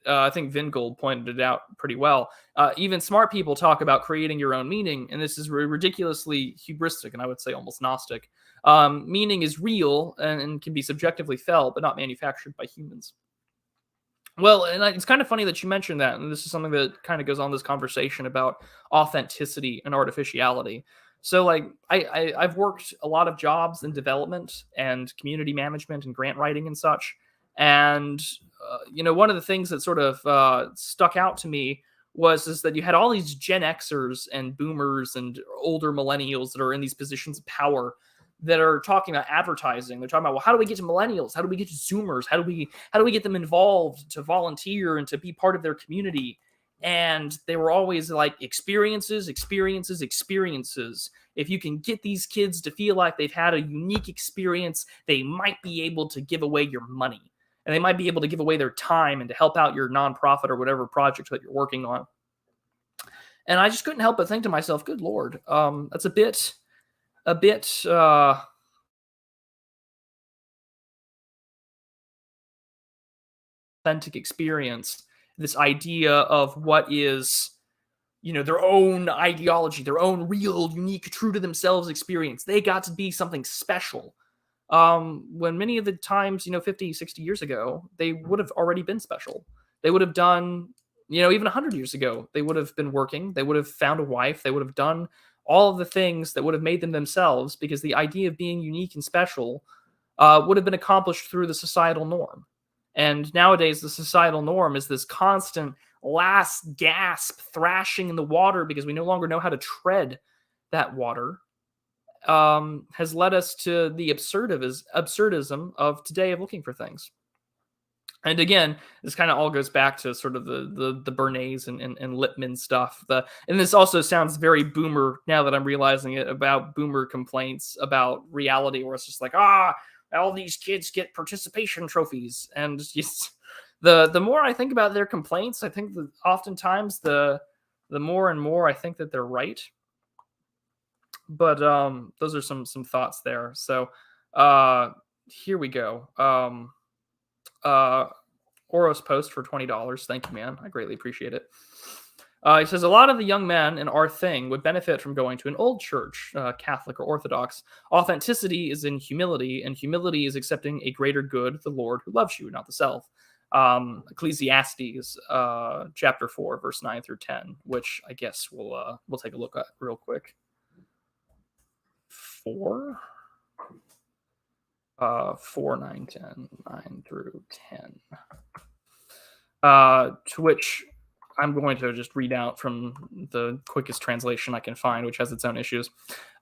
I think Vingold pointed it out pretty well. Even smart people talk about creating your own meaning, and this is ridiculously hubristic, and I would say almost Gnostic. Meaning is real and can be subjectively felt, but not manufactured by humans. Well, and it's kind of funny that you mentioned that, and this is something that kind of goes on this conversation about authenticity and artificiality. So, like, I've worked a lot of jobs in development and community management and grant writing and such. And one of the things that sort of stuck out to me is that you had all these Gen Xers and Boomers and older millennials that are in these positions of power that are talking about advertising. They're talking about, well, how do we get to millennials? How do we get to Zoomers? How do we get them involved to volunteer and to be part of their community? And they were always like, experiences. If you can get these kids to feel like they've had a unique experience, they might be able to give away your money. And they might be able to give away their time and to help out your nonprofit or whatever project that you're working on. And I just couldn't help but think to myself, good Lord, that's a bit authentic experience. This idea of what is, their own ideology, their own real, unique, true to themselves experience. They got to be something special. When many of the times, 50, 60 years ago, they would have already been special. They would have done, even 100 years ago, they would have been working. They would have found a wife. They would have done all of the things that would have made them themselves, because the idea of being unique and special would have been accomplished through the societal norm. And nowadays, the societal norm is this constant last gasp thrashing in the water because we no longer know how to tread that water. Has led us to the absurdism of today of looking for things. And again, this kind of all goes back to sort of the Bernays and Lippmann stuff. And this also sounds very boomer now that I'm realizing it, about boomer complaints about reality, where it's just like, all these kids get participation trophies. And just, the more I think about their complaints, I think that oftentimes the more and more I think that they're right. But those are some thoughts there. So here we go. Oros post for $20. Thank you, man. I greatly appreciate it. He says, a lot of the young men in our thing would benefit from going to an old church, Catholic or Orthodox. Authenticity is in humility, and humility is accepting a greater good, the Lord who loves you, not the self. Ecclesiastes chapter 4, verse 9 through 10, which I guess we'll take a look at real quick. 4? 4, 9, 10, 9 through 10. To which I'm going to just read out from the quickest translation I can find, which has its own issues.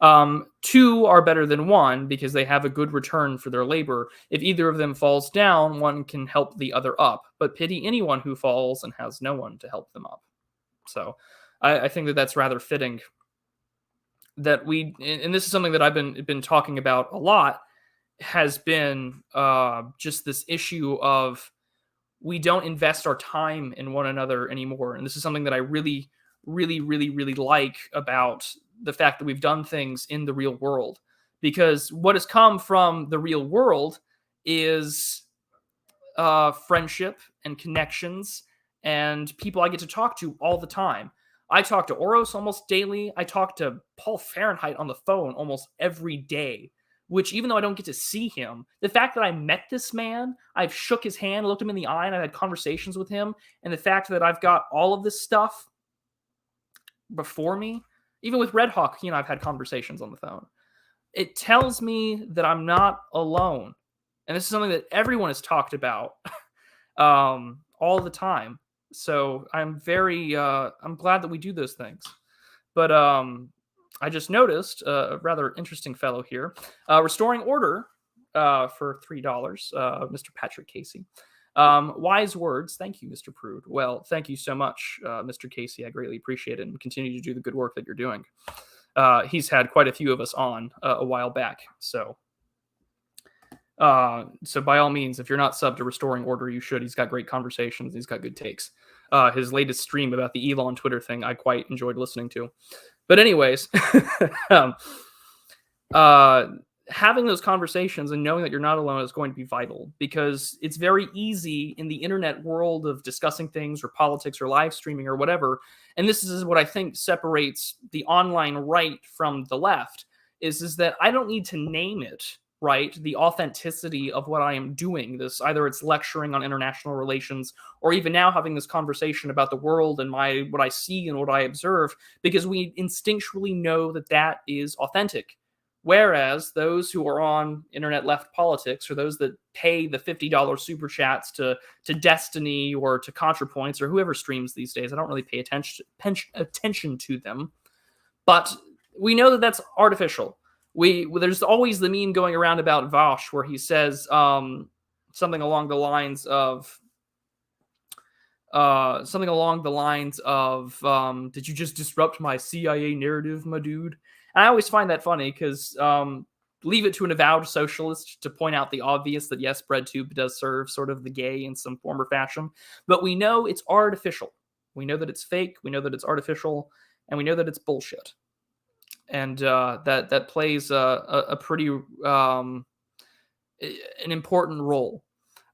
2 are better than 1 because they have a good return for their labor. If either of them falls down, one can help the other up. But pity anyone who falls and has no one to help them up. So I think that that's rather fitting. That we, and this is something that I've been talking about a lot, has been just this issue of we don't invest our time in one another anymore. And this is something that I really, really, really, really like about the fact that we've done things in the real world. Because what has come from the real world is friendship and connections and people I get to talk to all the time. I talk to Oros almost daily. I talk to Paul Fahrenheit on the phone almost every day, which even though I don't get to see him, the fact that I met this man, I've shook his hand, looked him in the eye, and I've had conversations with him, and the fact that I've got all of this stuff before me, even with Red Hawk, I've had conversations on the phone. It tells me that I'm not alone. And this is something that everyone has talked about all the time. So I'm I'm glad that we do those things. But I just noticed a rather interesting fellow here. Restoring Order for $3, Mr. Patrick Casey. Wise words. Thank you, Mr. Prude. Well, thank you so much, Mr. Casey. I greatly appreciate it and continue to do the good work that you're doing. He's had quite a few of us on a while back. So by all means, if you're not subbed to Restoring Order, you should. He's got great conversations. He's got good takes. His latest stream about the Elon Twitter thing, I quite enjoyed listening to. But anyways, having those conversations and knowing that you're not alone is going to be vital, because it's very easy in the internet world of discussing things or politics or live streaming or whatever. And this is what I think separates the online right from the left is that I don't need to name it, right? The authenticity of what I am doing. This, either it's lecturing on international relations or even now having this conversation about the world and what I see and what I observe, because we instinctually know that that is authentic. Whereas those who are on internet left politics, or those that pay the $50 super chats to Destiny or to ContraPoints or whoever streams these days, I don't really pay attention to them. But we know that that's artificial. There's always the meme going around about Vosh where he says something along the lines of did you just disrupt my CIA narrative, my dude? And I always find that funny because leave it to an avowed socialist to point out the obvious that yes, BreadTube does serve sort of the gay in some form or fashion, but we know it's artificial. We know that it's fake. We know that it's artificial, and we know that it's bullshit. And that plays a pretty an important role.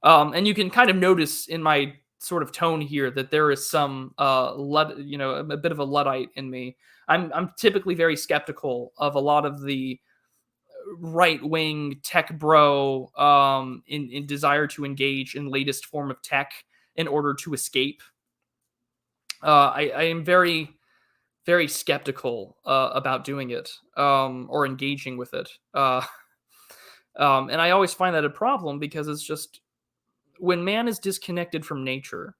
And you can kind of notice in my sort of tone here that there is some a bit of a Luddite in me. I'm typically very skeptical of a lot of the right-wing tech bro in desire to engage in latest form of tech in order to escape. I am very, very skeptical about doing it or engaging with it. And I always find that a problem, because it's just when man is disconnected from nature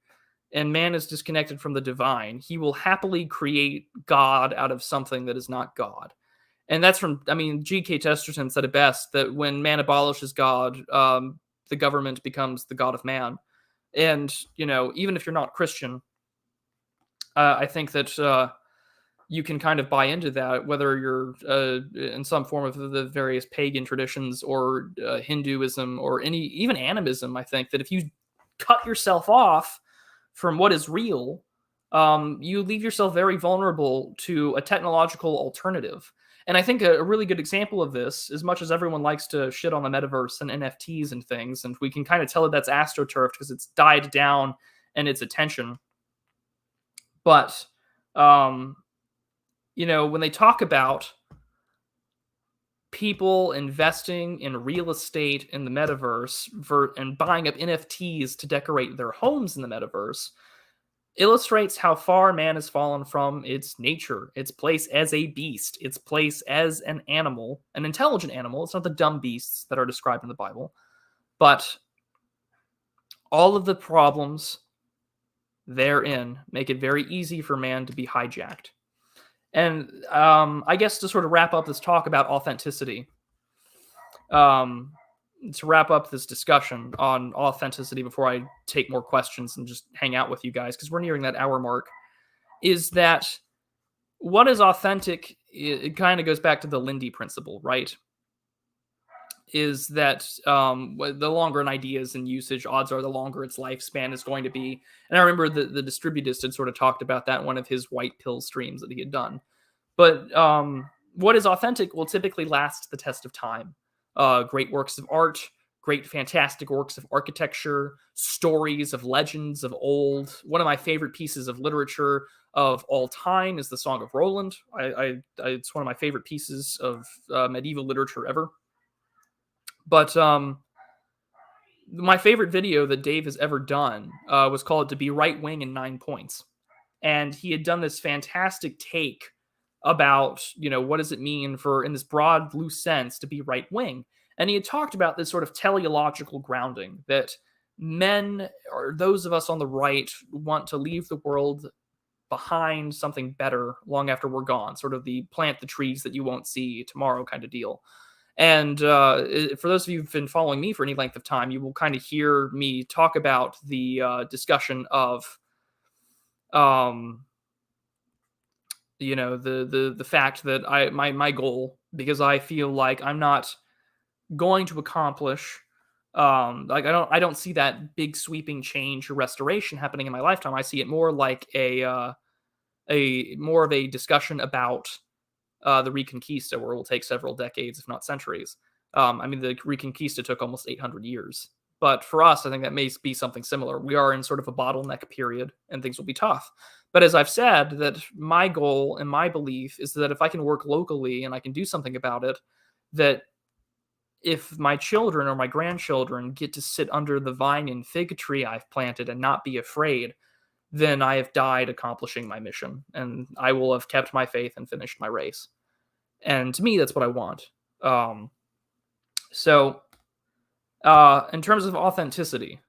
and man is disconnected from the divine, he will happily create God out of something that is not God. And that's G.K. Chesterton said it best, that when man abolishes God, the government becomes the God of man. And, even if you're not Christian, I think that you can kind of buy into that, whether you're in some form of the various pagan traditions or Hinduism or even animism. I think that if you cut yourself off from what is real, you leave yourself very vulnerable to a technological alternative. And I think a really good example of this, as much as everyone likes to shit on the metaverse and NFTs and things, and we can kind of tell that that's astroturfed because it's died down in its attention. But, when they talk about people investing in real estate in the metaverse and buying up NFTs to decorate their homes in the metaverse, illustrates how far man has fallen from its nature, its place as a beast, its place as an animal, an intelligent animal. It's not the dumb beasts that are described in the Bible, but all of the problems therein make it very easy for man to be hijacked. And I guess to sort of wrap up this talk about authenticity, to wrap up this discussion on authenticity before I take more questions and just hang out with you guys, because we're nearing that hour mark, is that what is authentic, it kind of goes back to the Lindy principle, right? Is that the longer an idea is in usage, odds are the longer its lifespan is going to be. And I remember the distributist had sort of talked about that in one of his white pill streams that he had done. But what is authentic will typically last the test of time. Great works of art, great fantastic works of architecture, stories of legends of old. One of my favorite pieces of literature of all time is the Song of Roland. It's one of my favorite pieces of medieval literature ever. But my favorite video that Dave has ever done was called "To Be Right Wing in 9 Points," and he had done this fantastic take about, what does it mean for, in this broad, loose sense, to be right wing, and he had talked about this sort of teleological grounding that men, or those of us on the right, want to leave the world behind something better long after we're gone, sort of the plant the trees that you won't see tomorrow kind of deal. And for those of you who've been following me for any length of time, you will kind of hear me talk about the discussion of, the fact that my goal, because I feel like I'm not going to accomplish, I don't see that big sweeping change or restoration happening in my lifetime. I see it more like a more of a discussion about the Reconquista, where it will take several decades, if not centuries. The Reconquista took almost 800 years. But for us, I think that may be something similar. We are in sort of a bottleneck period, and things will be tough. But as I've said, that my goal and my belief is that if I can work locally and I can do something about it, that if my children or my grandchildren get to sit under the vine and fig tree I've planted and not be afraid, then I have died accomplishing my mission, and I will have kept my faith and finished my race. And to me, that's what I want. In terms of authenticity,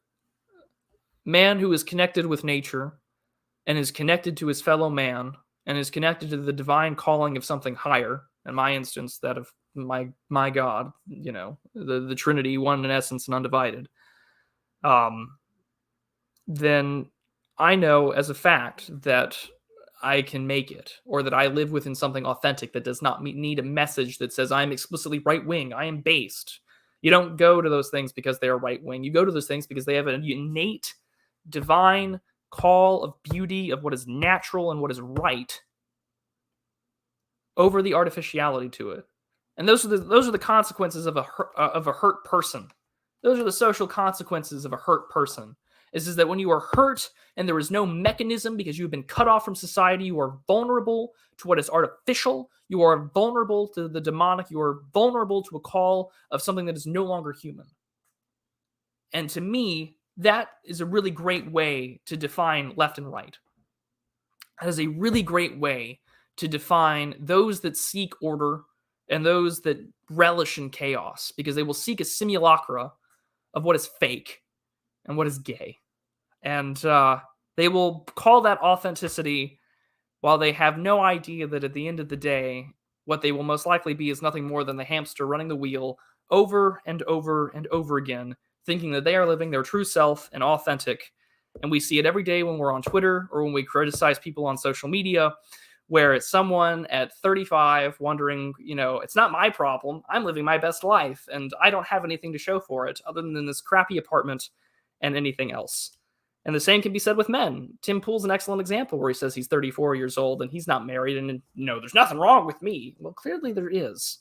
man who is connected with nature and is connected to his fellow man and is connected to the divine calling of something higher, in my instance, that of my God, the Trinity, one in essence and undivided, then I know as a fact that I can make it, or that I live within something authentic that does not need a message that says I'm explicitly right-wing, I am based. You don't go to those things because they are right-wing. You go to those things because they have an innate, divine call of beauty, of what is natural and what is right, over the artificiality to it. And those are the consequences of a hurt person. Those are the social consequences of a hurt person. Is that when you are hurt and there is no mechanism because you've been cut off from society, you are vulnerable to what is artificial, you are vulnerable to the demonic, you are vulnerable to a call of something that is no longer human. And to me, that is a really great way to define left and right. That is a really great way to define those that seek order and those that relish in chaos, because they will seek a simulacra of what is fake and what is gay. And they will call that authenticity, while they have no idea that at the end of the day, what they will most likely be is nothing more than the hamster running the wheel over and over and over again, thinking that they are living their true self and authentic. And we see it every day when we're on Twitter or when we criticize people on social media, where it's someone at 35 wondering, it's not my problem. I'm living my best life, and I don't have anything to show for it other than this crappy apartment and anything else. And the same can be said with men. Tim Pool's an excellent example where he says he's 34 years old and he's not married, and there's nothing wrong with me. Well, clearly there is.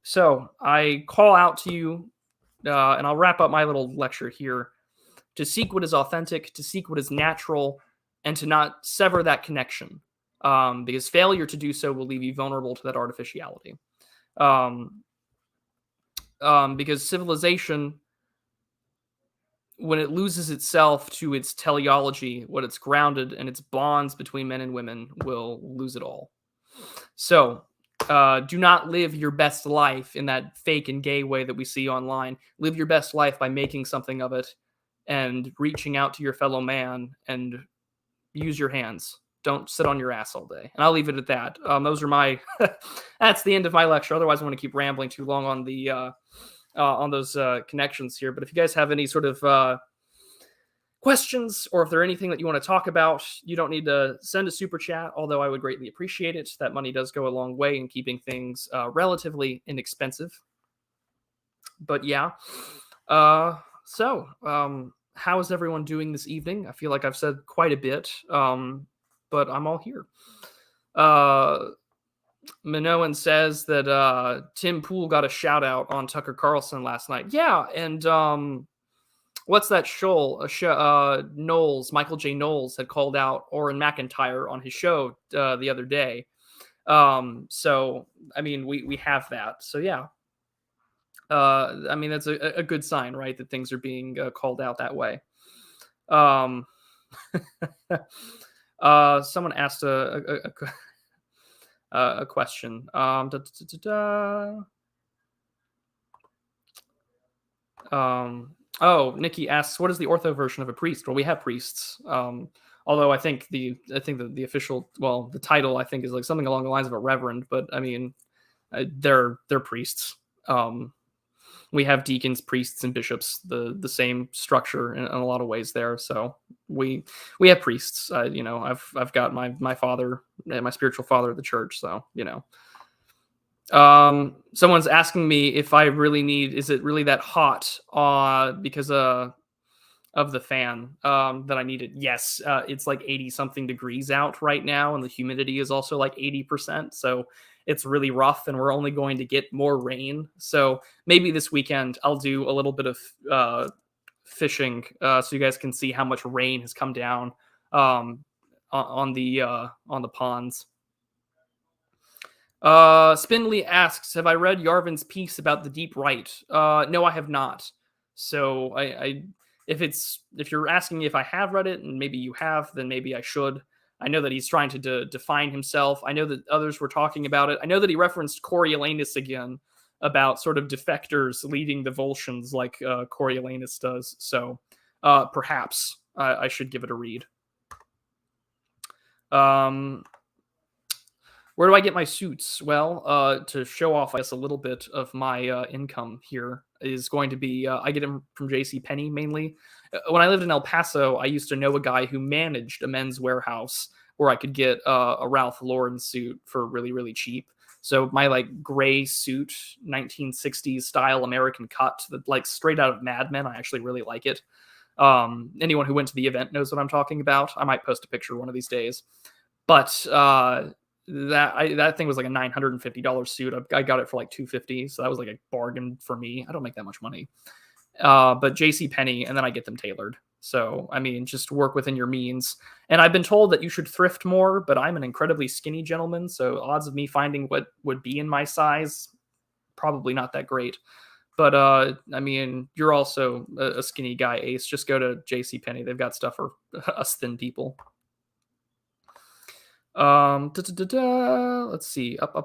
So I call out to you, and I'll wrap up my little lecture here, to seek what is authentic, to seek what is natural, and to not sever that connection. Because failure to do so will leave you vulnerable to that artificiality. Because civilization when it loses itself to its teleology, what it's grounded and its bonds between men and women will lose it all. So do not live your best life in that fake and gay way that we see online. Live your best life by making something of it and reaching out to your fellow man and use your hands. Don't sit on your ass all day. And I'll leave it at that. Those are my. That's the end of my lecture. Otherwise, I want to keep rambling too long on the on those connections here. But if you guys have any sort of questions, or if there's anything that you want to talk about, you don't need to send a super chat, although I would greatly appreciate it. That money does go a long way in keeping things relatively inexpensive. But yeah. So how is everyone doing this evening? I feel like I've said quite a bit, but I'm all here. Minoan says that Tim Pool got a shout out on Tucker Carlson last night. Yeah, and what's that show? Knowles, Michael J. Knowles had called out Orrin McIntyre on his show the other day. So I mean, we have that. So yeah. I mean, that's a good sign, right? That things are being called out that way. Someone asked a question. Nikki asks, "What is the ortho version of a priest?" Well, we have priests. Although I think the official, well, the title I think is like something along the lines of a reverend, but I mean, they're priests. We have deacons, priests, and bishops, the same structure in a lot of ways there. So we have priests. I've got my father, my spiritual father of the church. So someone's asking me if I really need. Is it really that hot? Because of the fan that I needed. Yes, it's like 80 something degrees out right now, and the humidity is also like 80%. So it's really rough, and we're only going to get more rain. So maybe this weekend I'll do a little bit of fishing, so you guys can see how much rain has come down on the ponds. Spindley asks, "Have I read Yarvin's piece about the deep right?" No, I have not. So if you're asking me if I have read it, and maybe you have, then maybe I should. I know that he's trying to define himself. I know that others were talking about it. I know that he referenced Coriolanus again about sort of defectors leading the Volscians like Coriolanus does. So perhaps I should give it a read. Where do I get my suits? Well, to show off, I guess, a little bit of my income here is going to be, I get them from JCPenney mainly. When I lived in El Paso, I used to know a guy who managed a men's warehouse where I could get a Ralph Lauren suit for really, really cheap. So my like gray suit, 1960s style American cut, like straight out of Mad Men. I actually really like it. Anyone who went to the event knows what I'm talking about. I might post a picture one of these days. But that thing was like a $950 suit. I got it for like $250, so that was like a bargain for me. I don't make that much money. But JCPenney, and then I get them tailored. So, I mean, just work within your means. And I've been told that you should thrift more, but I'm an incredibly skinny gentleman, so odds of me finding what would be in my size, probably not that great. But, I mean, you're also a skinny guy, Ace. Just go to JCPenney. They've got stuff for us thin people. Let's see. Up.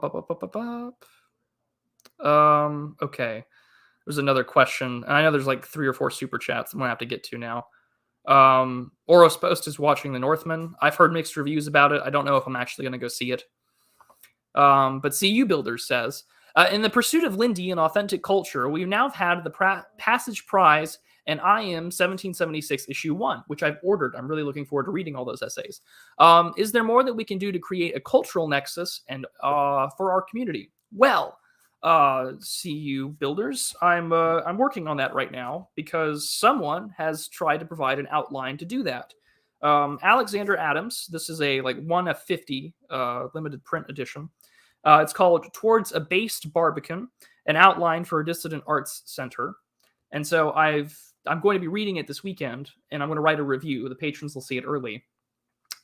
Okay. There's another question. I know there's like 3 or 4 super chats I'm gonna have to get to now. Oros Post is watching The Northman. I've heard mixed reviews about it. I don't know if I'm actually gonna go see it. But CU Builder says, in the pursuit of Lindy and authentic culture, we now have had the Passage Prize and I Am 1776 issue 1, which I've ordered. I'm really looking forward to reading all those essays. Is there more that we can do to create a cultural nexus and for our community? Well, CU Builders, I'm working on that right now because someone has tried to provide an outline to do that. Alexander Adams, this is a like 1 of 50 limited print edition. It's called Towards a Based Barbican, an outline for a dissident arts center. And so I'm going to be reading it this weekend, and I'm going to write a review. The patrons will see it early.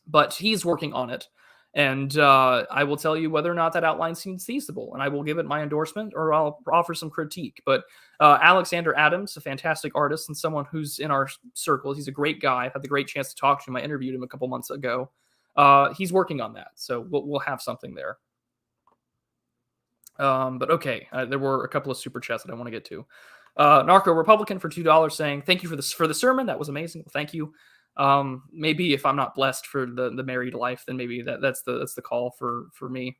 But he's working on it. And I will tell you whether or not that outline seems feasible, and I will give it my endorsement or I'll offer some critique. But Alexander Adams, a fantastic artist and someone who's in our circles, he's a great guy. I've had the great chance to talk to him. I interviewed him a couple months ago. He's working on that, so we'll have something there. But okay, there were a couple of super chats that I want to get to. Narco Republican for $2 saying, thank you for the sermon. That was amazing. Well, thank you. Maybe if I'm not blessed for the married life, then maybe that's the call for me.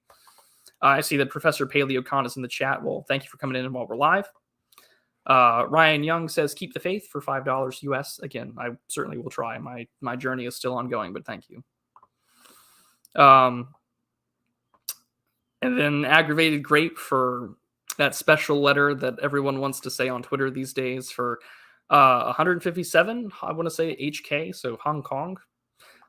I see that Professor Paleocon is in the chat. Well, thank you for coming in while we're live. Ryan Young says, keep the faith for $5 US. Again, I certainly will try. My journey is still ongoing, but thank you. And then Aggravated Grape for that special letter that everyone wants to say on Twitter these days for 157, I want to say HK, so Hong Kong.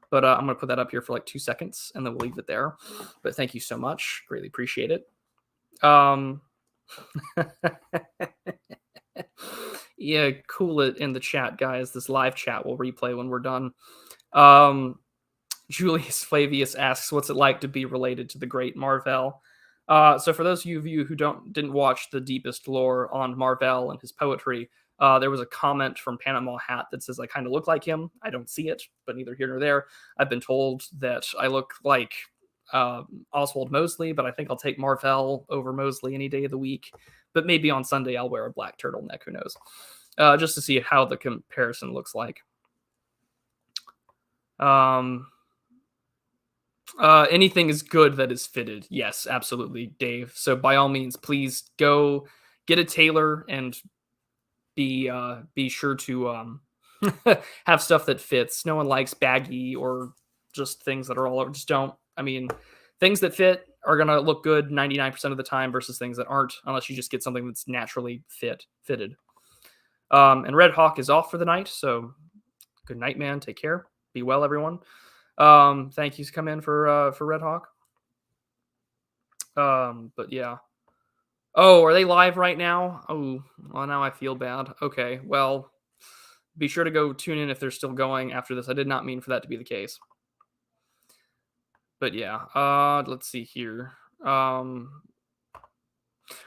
But I'm going to put that up here for like 2 seconds, and then we'll leave it there. But thank you so much. Greatly appreciate it. Yeah, cool it in the chat, guys. This live chat will replay when we're done. Julius Flavius asks, what's it like to be related to the great Marvell? So for those of you who didn't watch the deepest lore on Marvell and his poetry, there was a comment from Panama Hat that says I kind of look like him. I don't see it, but neither here nor there. I've been told that I look like Oswald Mosley, but I think I'll take Marvell over Mosley any day of the week. But maybe on Sunday I'll wear a black turtleneck. Who knows? Just to see how the comparison looks like. Anything is good that is fitted. Yes, absolutely, Dave. So by all means, please go get a tailor and be sure to have stuff that fits. No one likes baggy or just things that are all over. Just don't. I mean, things that fit are going to look good 99% of the time versus things that aren't, unless you just get something that's naturally fitted. And Red Hawk is off for the night, so good night, man. Take care. Be well, everyone. Thank you to come in for Red Hawk. But yeah. Oh, are they live right now? Oh, well, now I feel bad. Okay, well, be sure to go tune in if they're still going after this. I did not mean for that to be the case. But yeah, let's see here.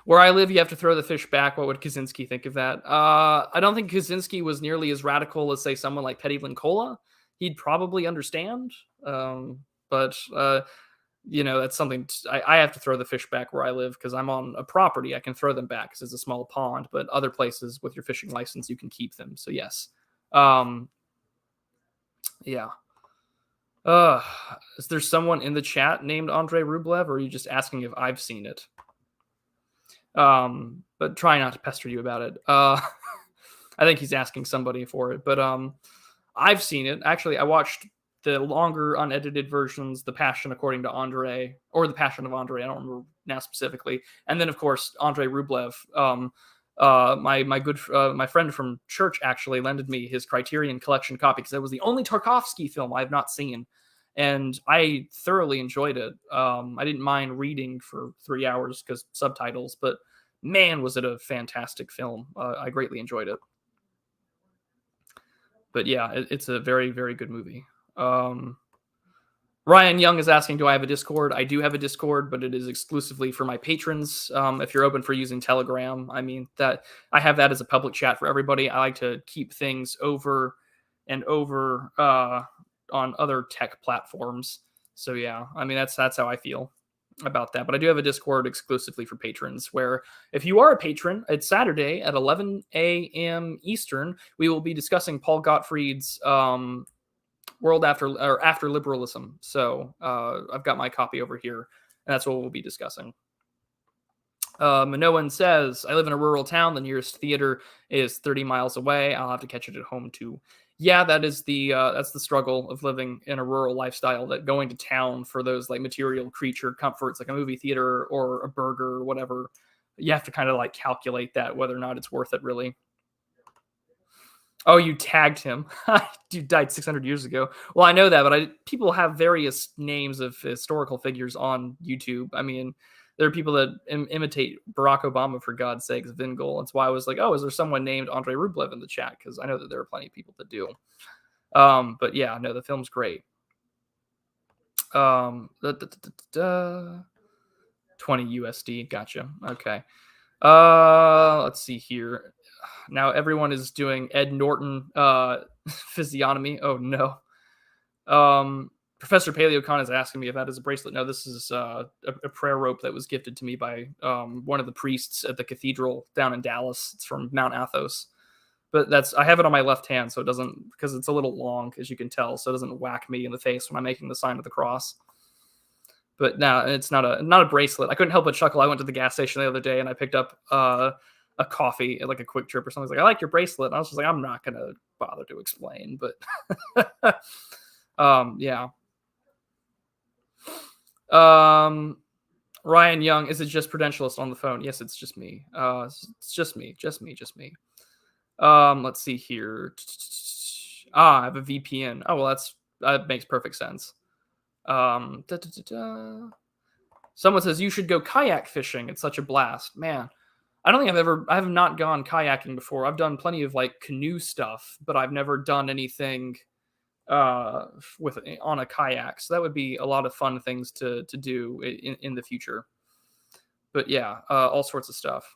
Where I live, you have to throw the fish back. What would Kaczynski think of that? I don't think Kaczynski was nearly as radical as, say, someone like Petty Linkola. He'd probably understand. But that's something I have to throw the fish back where I live because I'm on a property. I can throw them back because it's a small pond. But other places with your fishing license, you can keep them. So yes. Yeah. Is there someone in the chat named Andrei Rublev, or are you just asking if I've seen it? But try not to pester you about it. I think he's asking somebody for it, but I've seen it. Actually, I watched the longer unedited versions, The Passion According to Andrei, or The Passion of Andrei. I don't remember now specifically. And then, of course, Andrei Rublev. My friend from church actually lended me his Criterion Collection copy because it was the only Tarkovsky film I've not seen. And I thoroughly enjoyed it. I didn't mind reading for 3 hours because subtitles, but man, was it a fantastic film. I greatly enjoyed it. But yeah, it's a very, very good movie. Ryan Young is asking, do I have a Discord? I do have a Discord, but it is exclusively for my patrons. If you're open for using Telegram, I mean, that I have that as a public chat for everybody. I like to keep things over and over on other tech platforms. So yeah, I mean, that's how I feel about that. But I do have a Discord exclusively for patrons where if you are a patron, it's Saturday at 11 a.m. Eastern. We will be discussing Paul Gottfried's World After Liberalism. So I've got my copy over here, and that's what we'll be discussing. Minoan says, I live in a rural town. The nearest theater is 30 miles away. I'll have to catch it at home too. Yeah, that's the struggle of living in a rural lifestyle, that going to town for those like material creature comforts, like a movie theater or a burger or whatever, you have to kind of like calculate that, whether or not it's worth it really. Oh, you tagged him. Dude died 600 years ago. Well, I know that, but people have various names of historical figures on YouTube. I mean, there are people that imitate Barack Obama, for God's sakes, Vingel. That's why I was like, oh, is there someone named Andrei Rublev in the chat? Because I know that there are plenty of people that do. But yeah, no, the film's great. Da, da, da, da, 20 USD. Gotcha. Okay. Let's see here. Now everyone is doing Ed Norton physiognomy. Oh no. Professor Paleocon is asking me if that is a bracelet. No, this is a prayer rope that was gifted to me by one of the priests at the cathedral down in Dallas. It's from Mount Athos. But I have it on my left hand, so it doesn't, because it's a little long, as you can tell, so it doesn't whack me in the face when I'm making the sign of the cross. But no, it's not a bracelet. I couldn't help but chuckle. I went to the gas station the other day and I picked up a coffee at like a Quick Trip or something. Like, I like your bracelet. And I was just like, I'm not gonna bother to explain, but yeah. Ryan Young, is it just Prudentialist on the phone? Yes, it's just me. It's just me. Let's see here. I have a VPN. Oh, well, that makes perfect sense. Someone says you should go kayak fishing. It's such a blast, man. I don't think I have not gone kayaking before. I've done plenty of like canoe stuff, but I've never done anything on a kayak. So that would be a lot of fun things to do in the future. But yeah, all sorts of stuff.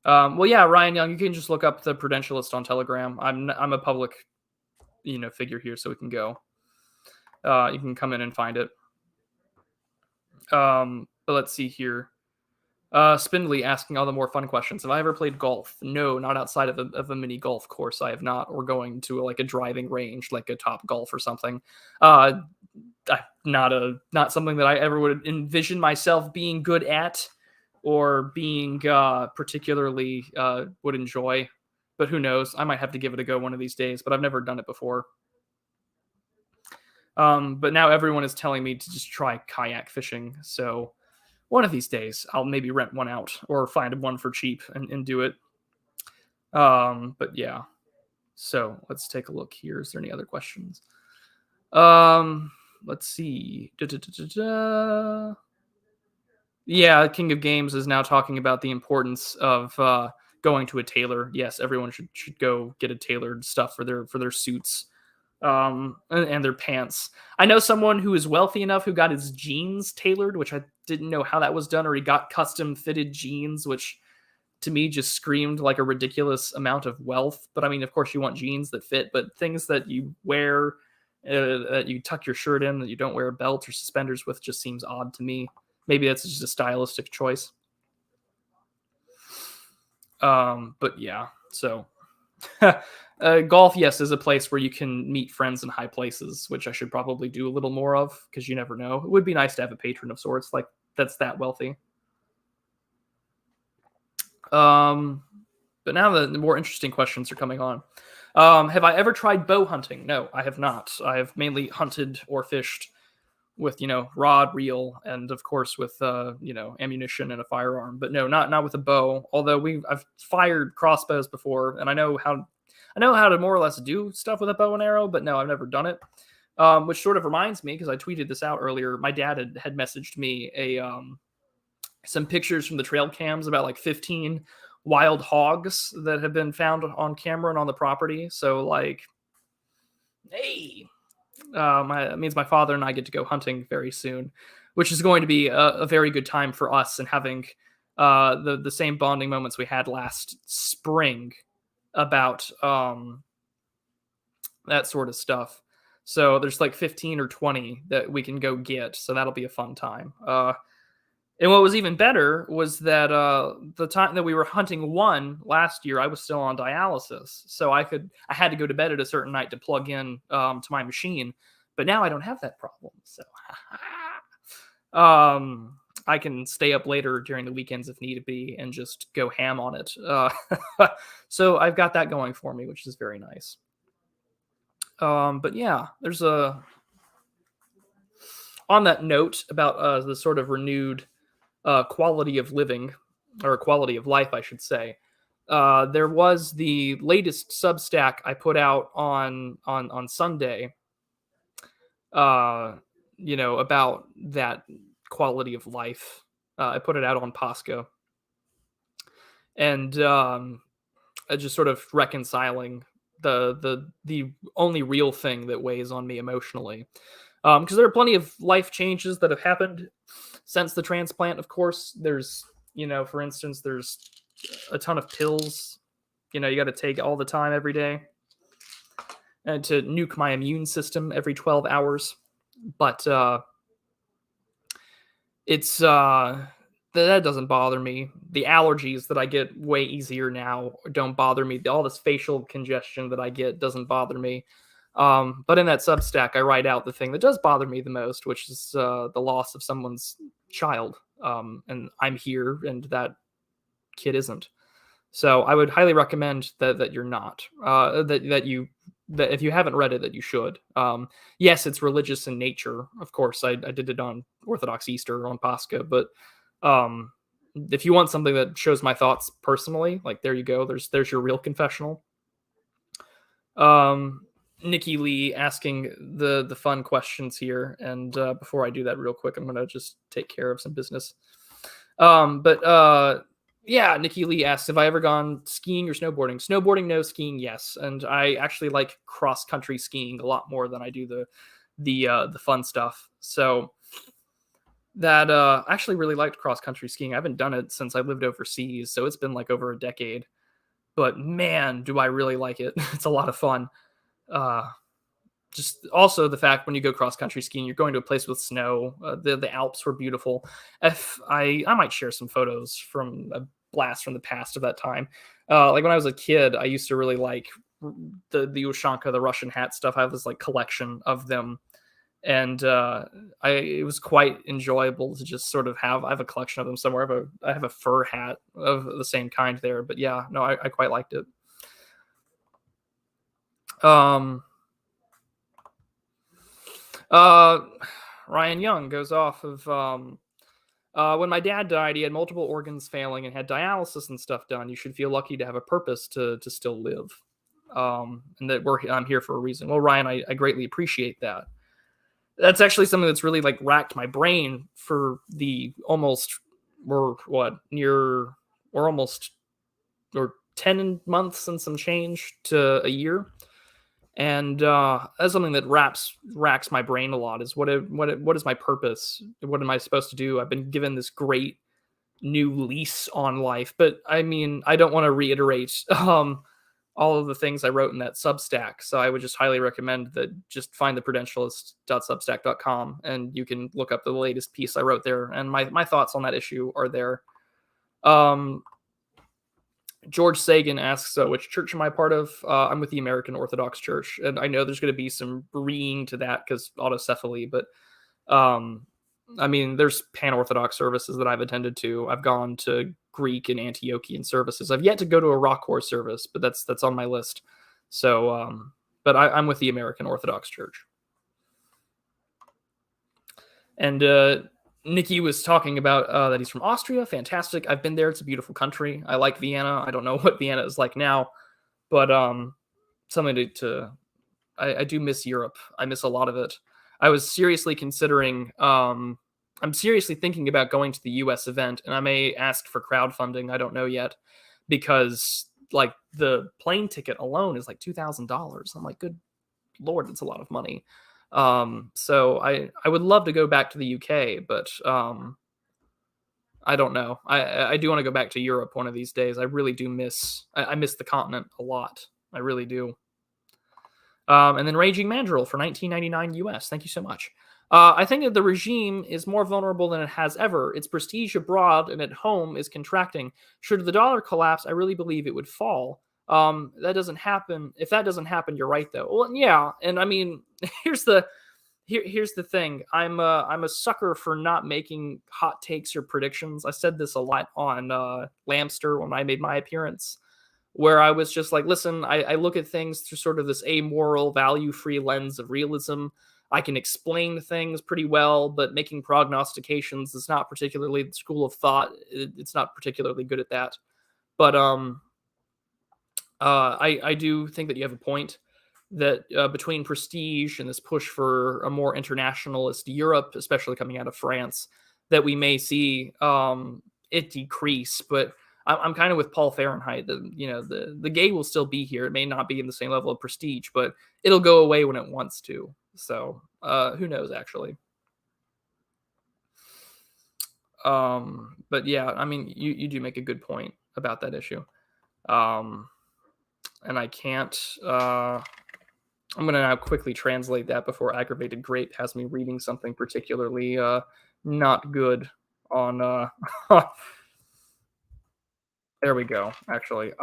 Well, yeah, Ryan Young, you can just look up the Prudentialist on Telegram. I'm a public, figure here, so we can go. You can come in and find it. But let's see here. Spindly asking all the more fun questions. Have I ever played golf? No, not outside of a mini golf course. I have not. Or going to like a driving range, like a Top Golf or something. Not something that I ever would envision myself being good at or being particularly would enjoy. But who knows? I might have to give it a go one of these days. But I've never done it before. But now everyone is telling me to just try kayak fishing. So one of these days, I'll maybe rent one out or find one for cheap and do it. But yeah. So let's take a look here. Is there any other questions? Let's see. Yeah, King of Games is now talking about the importance of going to a tailor. Yes, everyone should go get a tailored stuff for their suits. And their pants. I know someone who is wealthy enough who got his jeans tailored, which I didn't know how that was done, or he got custom fitted jeans, which to me just screamed like a ridiculous amount of wealth. But I mean, of course, you want jeans that fit, but things that you wear, that you tuck your shirt in, that you don't wear a belt or suspenders with, just seems odd to me. Maybe that's just a stylistic choice. But yeah, so. Golf, yes, is a place where you can meet friends in high places, which I should probably do a little more of, because you never know. It would be nice to have a patron of sorts, like that's that wealthy. But now the more interesting questions are coming on. Have I ever tried bow hunting? No, I have not. I have mainly hunted or fished with, rod, reel, and of course with, ammunition and a firearm. But no, not with a bow. Although I've fired crossbows before, and I know how to more or less do stuff with a bow and arrow. But no, I've never done it. Which sort of reminds me, because I tweeted this out earlier. My dad had messaged me some pictures from the trail cams about like 15 wild hogs that have been found on camera and on the property. So like, hey. It means my father and I get to go hunting very soon, which is going to be a very good time for us, and having the same bonding moments we had last spring about that sort of stuff. So there's like 15 or 20 that we can go get, so that'll be a fun time. And what was even better was that the time that we were hunting one last year, I was still on dialysis. So I had to go to bed at a certain night to plug in to my machine. But now I don't have that problem. So I can stay up later during the weekends if need be and just go ham on it. So I've got that going for me, which is very nice. But yeah, there's on that note about the sort of renewed quality of living, or quality of life, I should say. There was the latest Substack I put out on Sunday, about that quality of life. I put it out on Pasco, and just sort of reconciling the only real thing that weighs on me emotionally. Because there are plenty of life changes that have happened since the transplant. Of course, there's, for instance, there's a ton of pills, you got to take all the time every day, and to nuke my immune system every 12 hours. But it's that doesn't bother me. The allergies that I get way easier now don't bother me. All this facial congestion that I get doesn't bother me. But in that Substack, I write out the thing that does bother me the most, which is the loss of someone's child. And I'm here, and that kid isn't. So I would highly recommend that you're not. That if you haven't read it, that you should. Yes, it's religious in nature. Of course, I did it on Orthodox Easter on Pascha, but if you want something that shows my thoughts personally, like, there you go. There's your real confessional. Nikki Lee asking the fun questions here, and before I do that real quick, I'm gonna just take care of some business. Yeah, Nikki Lee asks, have I ever gone skiing or snowboarding? Snowboarding, no. Skiing, yes. And I actually like cross-country skiing a lot more than I do the fun stuff. So that I actually really liked cross-country skiing. I haven't done it since I lived overseas, so it's been like over a decade. But man, do I really like it. It's a lot of fun. Just also the fact when you go cross-country skiing, you're going to a place with snow. The Alps were beautiful. If I might share some photos from a blast from the past of that time. Like when I was a kid, I used to really like the Ushanka, the Russian hat stuff. I have this like collection of them, and it was quite enjoyable to just sort of I have a collection of them somewhere. I have a fur hat of the same kind there. But yeah, no, I quite liked it. Ryan Young goes off of when my dad died, he had multiple organs failing and had dialysis and stuff done. You should feel lucky to have a purpose to still live, and that I'm here for a reason. Well, Ryan, I greatly appreciate that. That's actually something that's really like racked my brain for the almost or 10 months and some change to a year. And that's something that racks my brain a lot, is what is my purpose? What am I supposed to do? I've been given this great new lease on life, but I mean, I don't want to reiterate all of the things I wrote in that Substack. So I would just highly recommend that just find the Prudentialist.substack.com, and you can look up the latest piece I wrote there. And my thoughts on that issue are there. George Sagan asks, which church am I part of? I'm with the American Orthodox Church, and I know there's going to be some reading to that because autocephaly, but I mean, there's pan-Orthodox services that I've attended to. I've gone to Greek and Antiochian services. I've yet to go to a rock horse service, but that's on my list. So, but I'm with the American Orthodox Church. And Nikki was talking about that he's from Austria. Fantastic. I've been there. It's a beautiful country. I like Vienna. I don't know what Vienna is like now, but something I do miss Europe. I miss a lot of it. I was seriously considering, I'm seriously thinking about going to the US event, and I may ask for crowdfunding. I don't know yet, because like the plane ticket alone is like $2,000. I'm like, good Lord, that's a lot of money. So I would love to go back to the UK, but I don't know. I do want to go back to Europe one of these days. I really do I miss the continent a lot. I really do. And then Raging Mandrill for $19.99 US. Thank you so much. I think that the regime is more vulnerable than it has ever. Its prestige abroad and at home is contracting. Should the dollar collapse, I really believe it would fall. That doesn't happen. If that doesn't happen, you're right though. Well, yeah, and I mean, here's the thing. I'm a sucker for not making hot takes or predictions. I said this a lot on Lamster when I made my appearance, where I was just like, listen, I look at things through sort of this amoral, value-free lens of realism. I can explain things pretty well, but making prognostications is not particularly the school of thought. It's not particularly good at that. But I do think that you have a point that between prestige and this push for a more internationalist Europe, especially coming out of France, that we may see it decrease. But I'm kind of with Paul Fahrenheit that, the gay will still be here. It may not be in the same level of prestige, but it'll go away when it wants to. So Who knows, actually. But yeah, I mean, you do make a good point about that issue. Um, and I can't. I'm gonna now quickly translate that before aggravated grape has me reading something particularly not good on. There we go. Actually,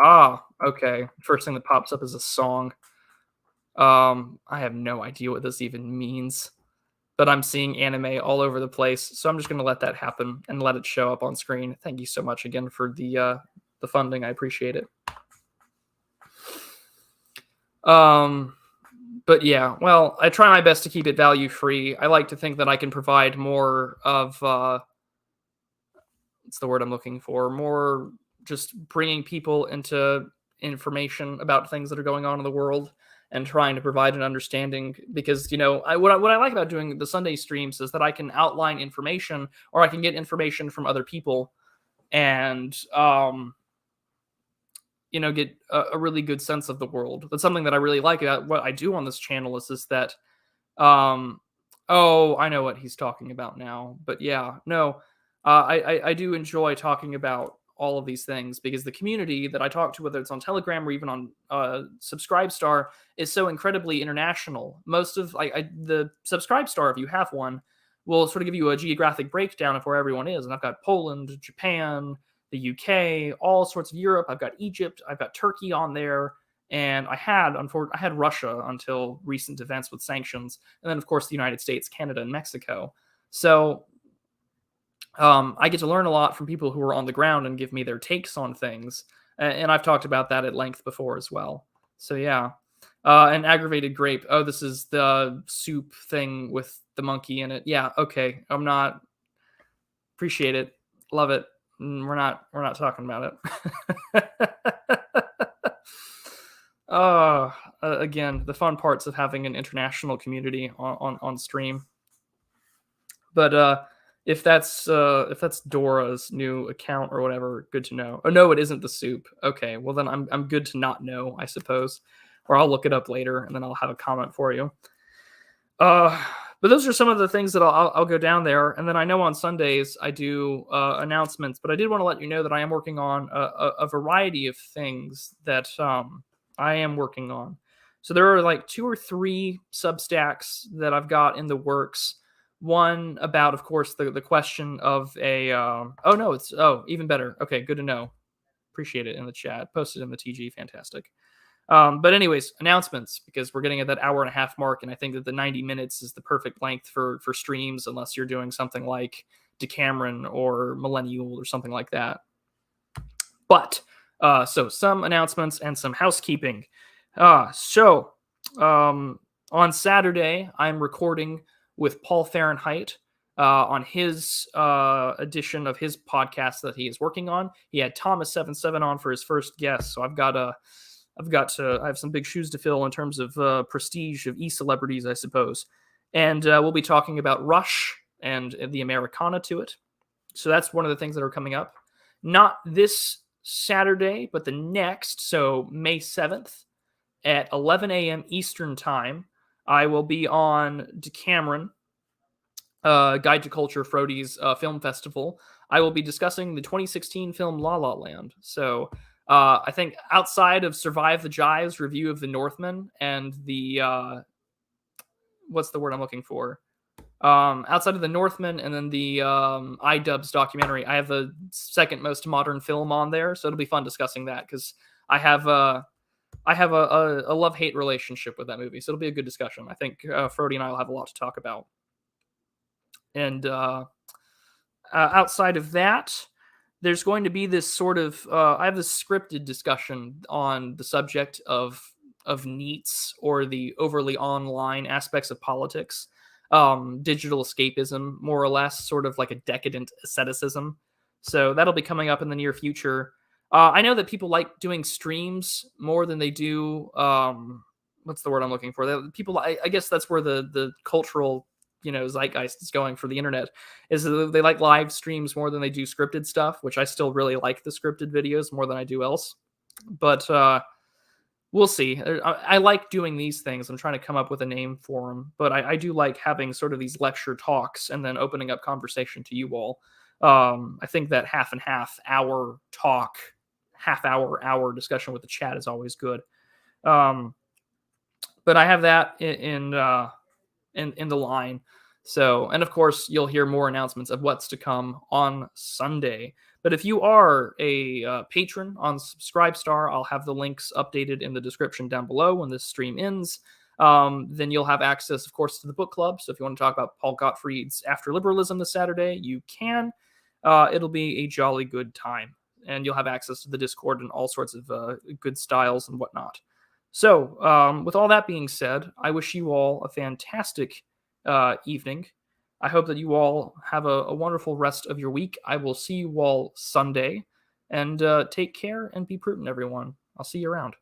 okay. First thing that pops up is a song. I have no idea what this even means, but I'm seeing anime all over the place, so I'm just gonna let that happen and let it show up on screen. Thank you so much again for the funding. I appreciate it. But yeah, well, I try my best to keep it value free. I like to think that I can provide more of what's the word I'm looking for? More just bringing people into information about things that are going on in the world and trying to provide an understanding. Because what I like about doing the Sunday streams is that I can outline information, or I can get information from other people, and get a really good sense of the world. That's something that I really like about what I do on this channel is that, oh, I know what he's talking about now. But yeah, no, I do enjoy talking about all of these things because the community that I talk to, whether it's on Telegram or even on Subscribestar, is so incredibly international. Most of the Subscribestar, if you have one, will sort of give you a geographic breakdown of where everyone is. And I've got Poland, Japan, the UK, all sorts of Europe. I've got Egypt, I've got Turkey on there, and I had Russia until recent events with sanctions, and then of course the United States, Canada, and Mexico. So I get to learn a lot from people who are on the ground and give me their takes on things, and I've talked about that at length before as well. So yeah. An aggravated grape. Oh, this is the soup thing with the monkey in it. Yeah, okay. I'm not. Appreciate it. Love it. We're not talking about it. Again, the fun parts of having an international community on stream. But if that's Dora's new account or whatever, good to know. Oh no, it isn't the soup. Okay, well then I'm good to not know, I suppose. Or I'll look it up later and then I'll have a comment for you. But those are some of the things that I'll go down there. And then I know on Sundays I do announcements, but I did want to let you know that I am working on a variety of things that I am working on. So there are like 2 or 3 Substacks that I've got in the works. One about, of course, the question of a... even better. Okay, good to know. Appreciate it in the chat. Posted in the TG. Fantastic. But anyways, announcements, because we're getting at that hour and a half mark, and I think that the 90 minutes is the perfect length for streams, unless you're doing something like Decameron or Millennial or something like that. But so some announcements and some housekeeping. So on Saturday, I'm recording with Paul Fahrenheit on his edition of his podcast that he is working on. He had Thomas77 on for his first guest, so I have some big shoes to fill in terms of prestige of e-celebrities, I suppose. And we'll be talking about Rush and the Americana to it. So that's one of the things that are coming up. Not this Saturday, but the next, so May 7th at 11 a.m. Eastern Time, I will be on Decameron, Guide to Culture, Frody's Film Festival. I will be discussing the 2016 film La La Land. So... I think outside of Survive the Jive's review of The Northman and the what's the word I'm looking for? Outside of The Northman and then the iDubbbz documentary, I have the second most modern film on there, so it'll be fun discussing that because I have a love-hate relationship with that movie, so it'll be a good discussion. I think Frody and I will have a lot to talk about. And outside of that, there's going to be this sort of I have this scripted discussion on the subject of NEETs, or the overly online aspects of politics, digital escapism, more or less, sort of like a decadent asceticism. So that'll be coming up in the near future. I know that people like doing streams more than they do. What's the word I'm looking for? People, I guess that's where the cultural zeitgeist is going for the internet, is that they like live streams more than they do scripted stuff, which I still really like the scripted videos more than I do else. But We'll see. I like doing these things. I'm trying to come up with a name for them, but I do like having sort of these lecture talks and then opening up conversation to you all. I think that half and half hour talk, half hour discussion with the chat is always good. Um, but I have that in the line. So, and of course, you'll hear more announcements of what's to come on Sunday. But if you are a patron on Subscribestar, I'll have the links updated in the description down below when this stream ends. Then you'll have access, of course, to the book club. So if you want to talk about Paul Gottfried's After Liberalism this Saturday, you can. It'll be a jolly good time. And you'll have access to the Discord and all sorts of good styles and whatnot. So, with all that being said, I wish you all a fantastic evening. I hope that you all have a wonderful rest of your week. I will see you all Sunday. And take care and be prudent, everyone. I'll see you around.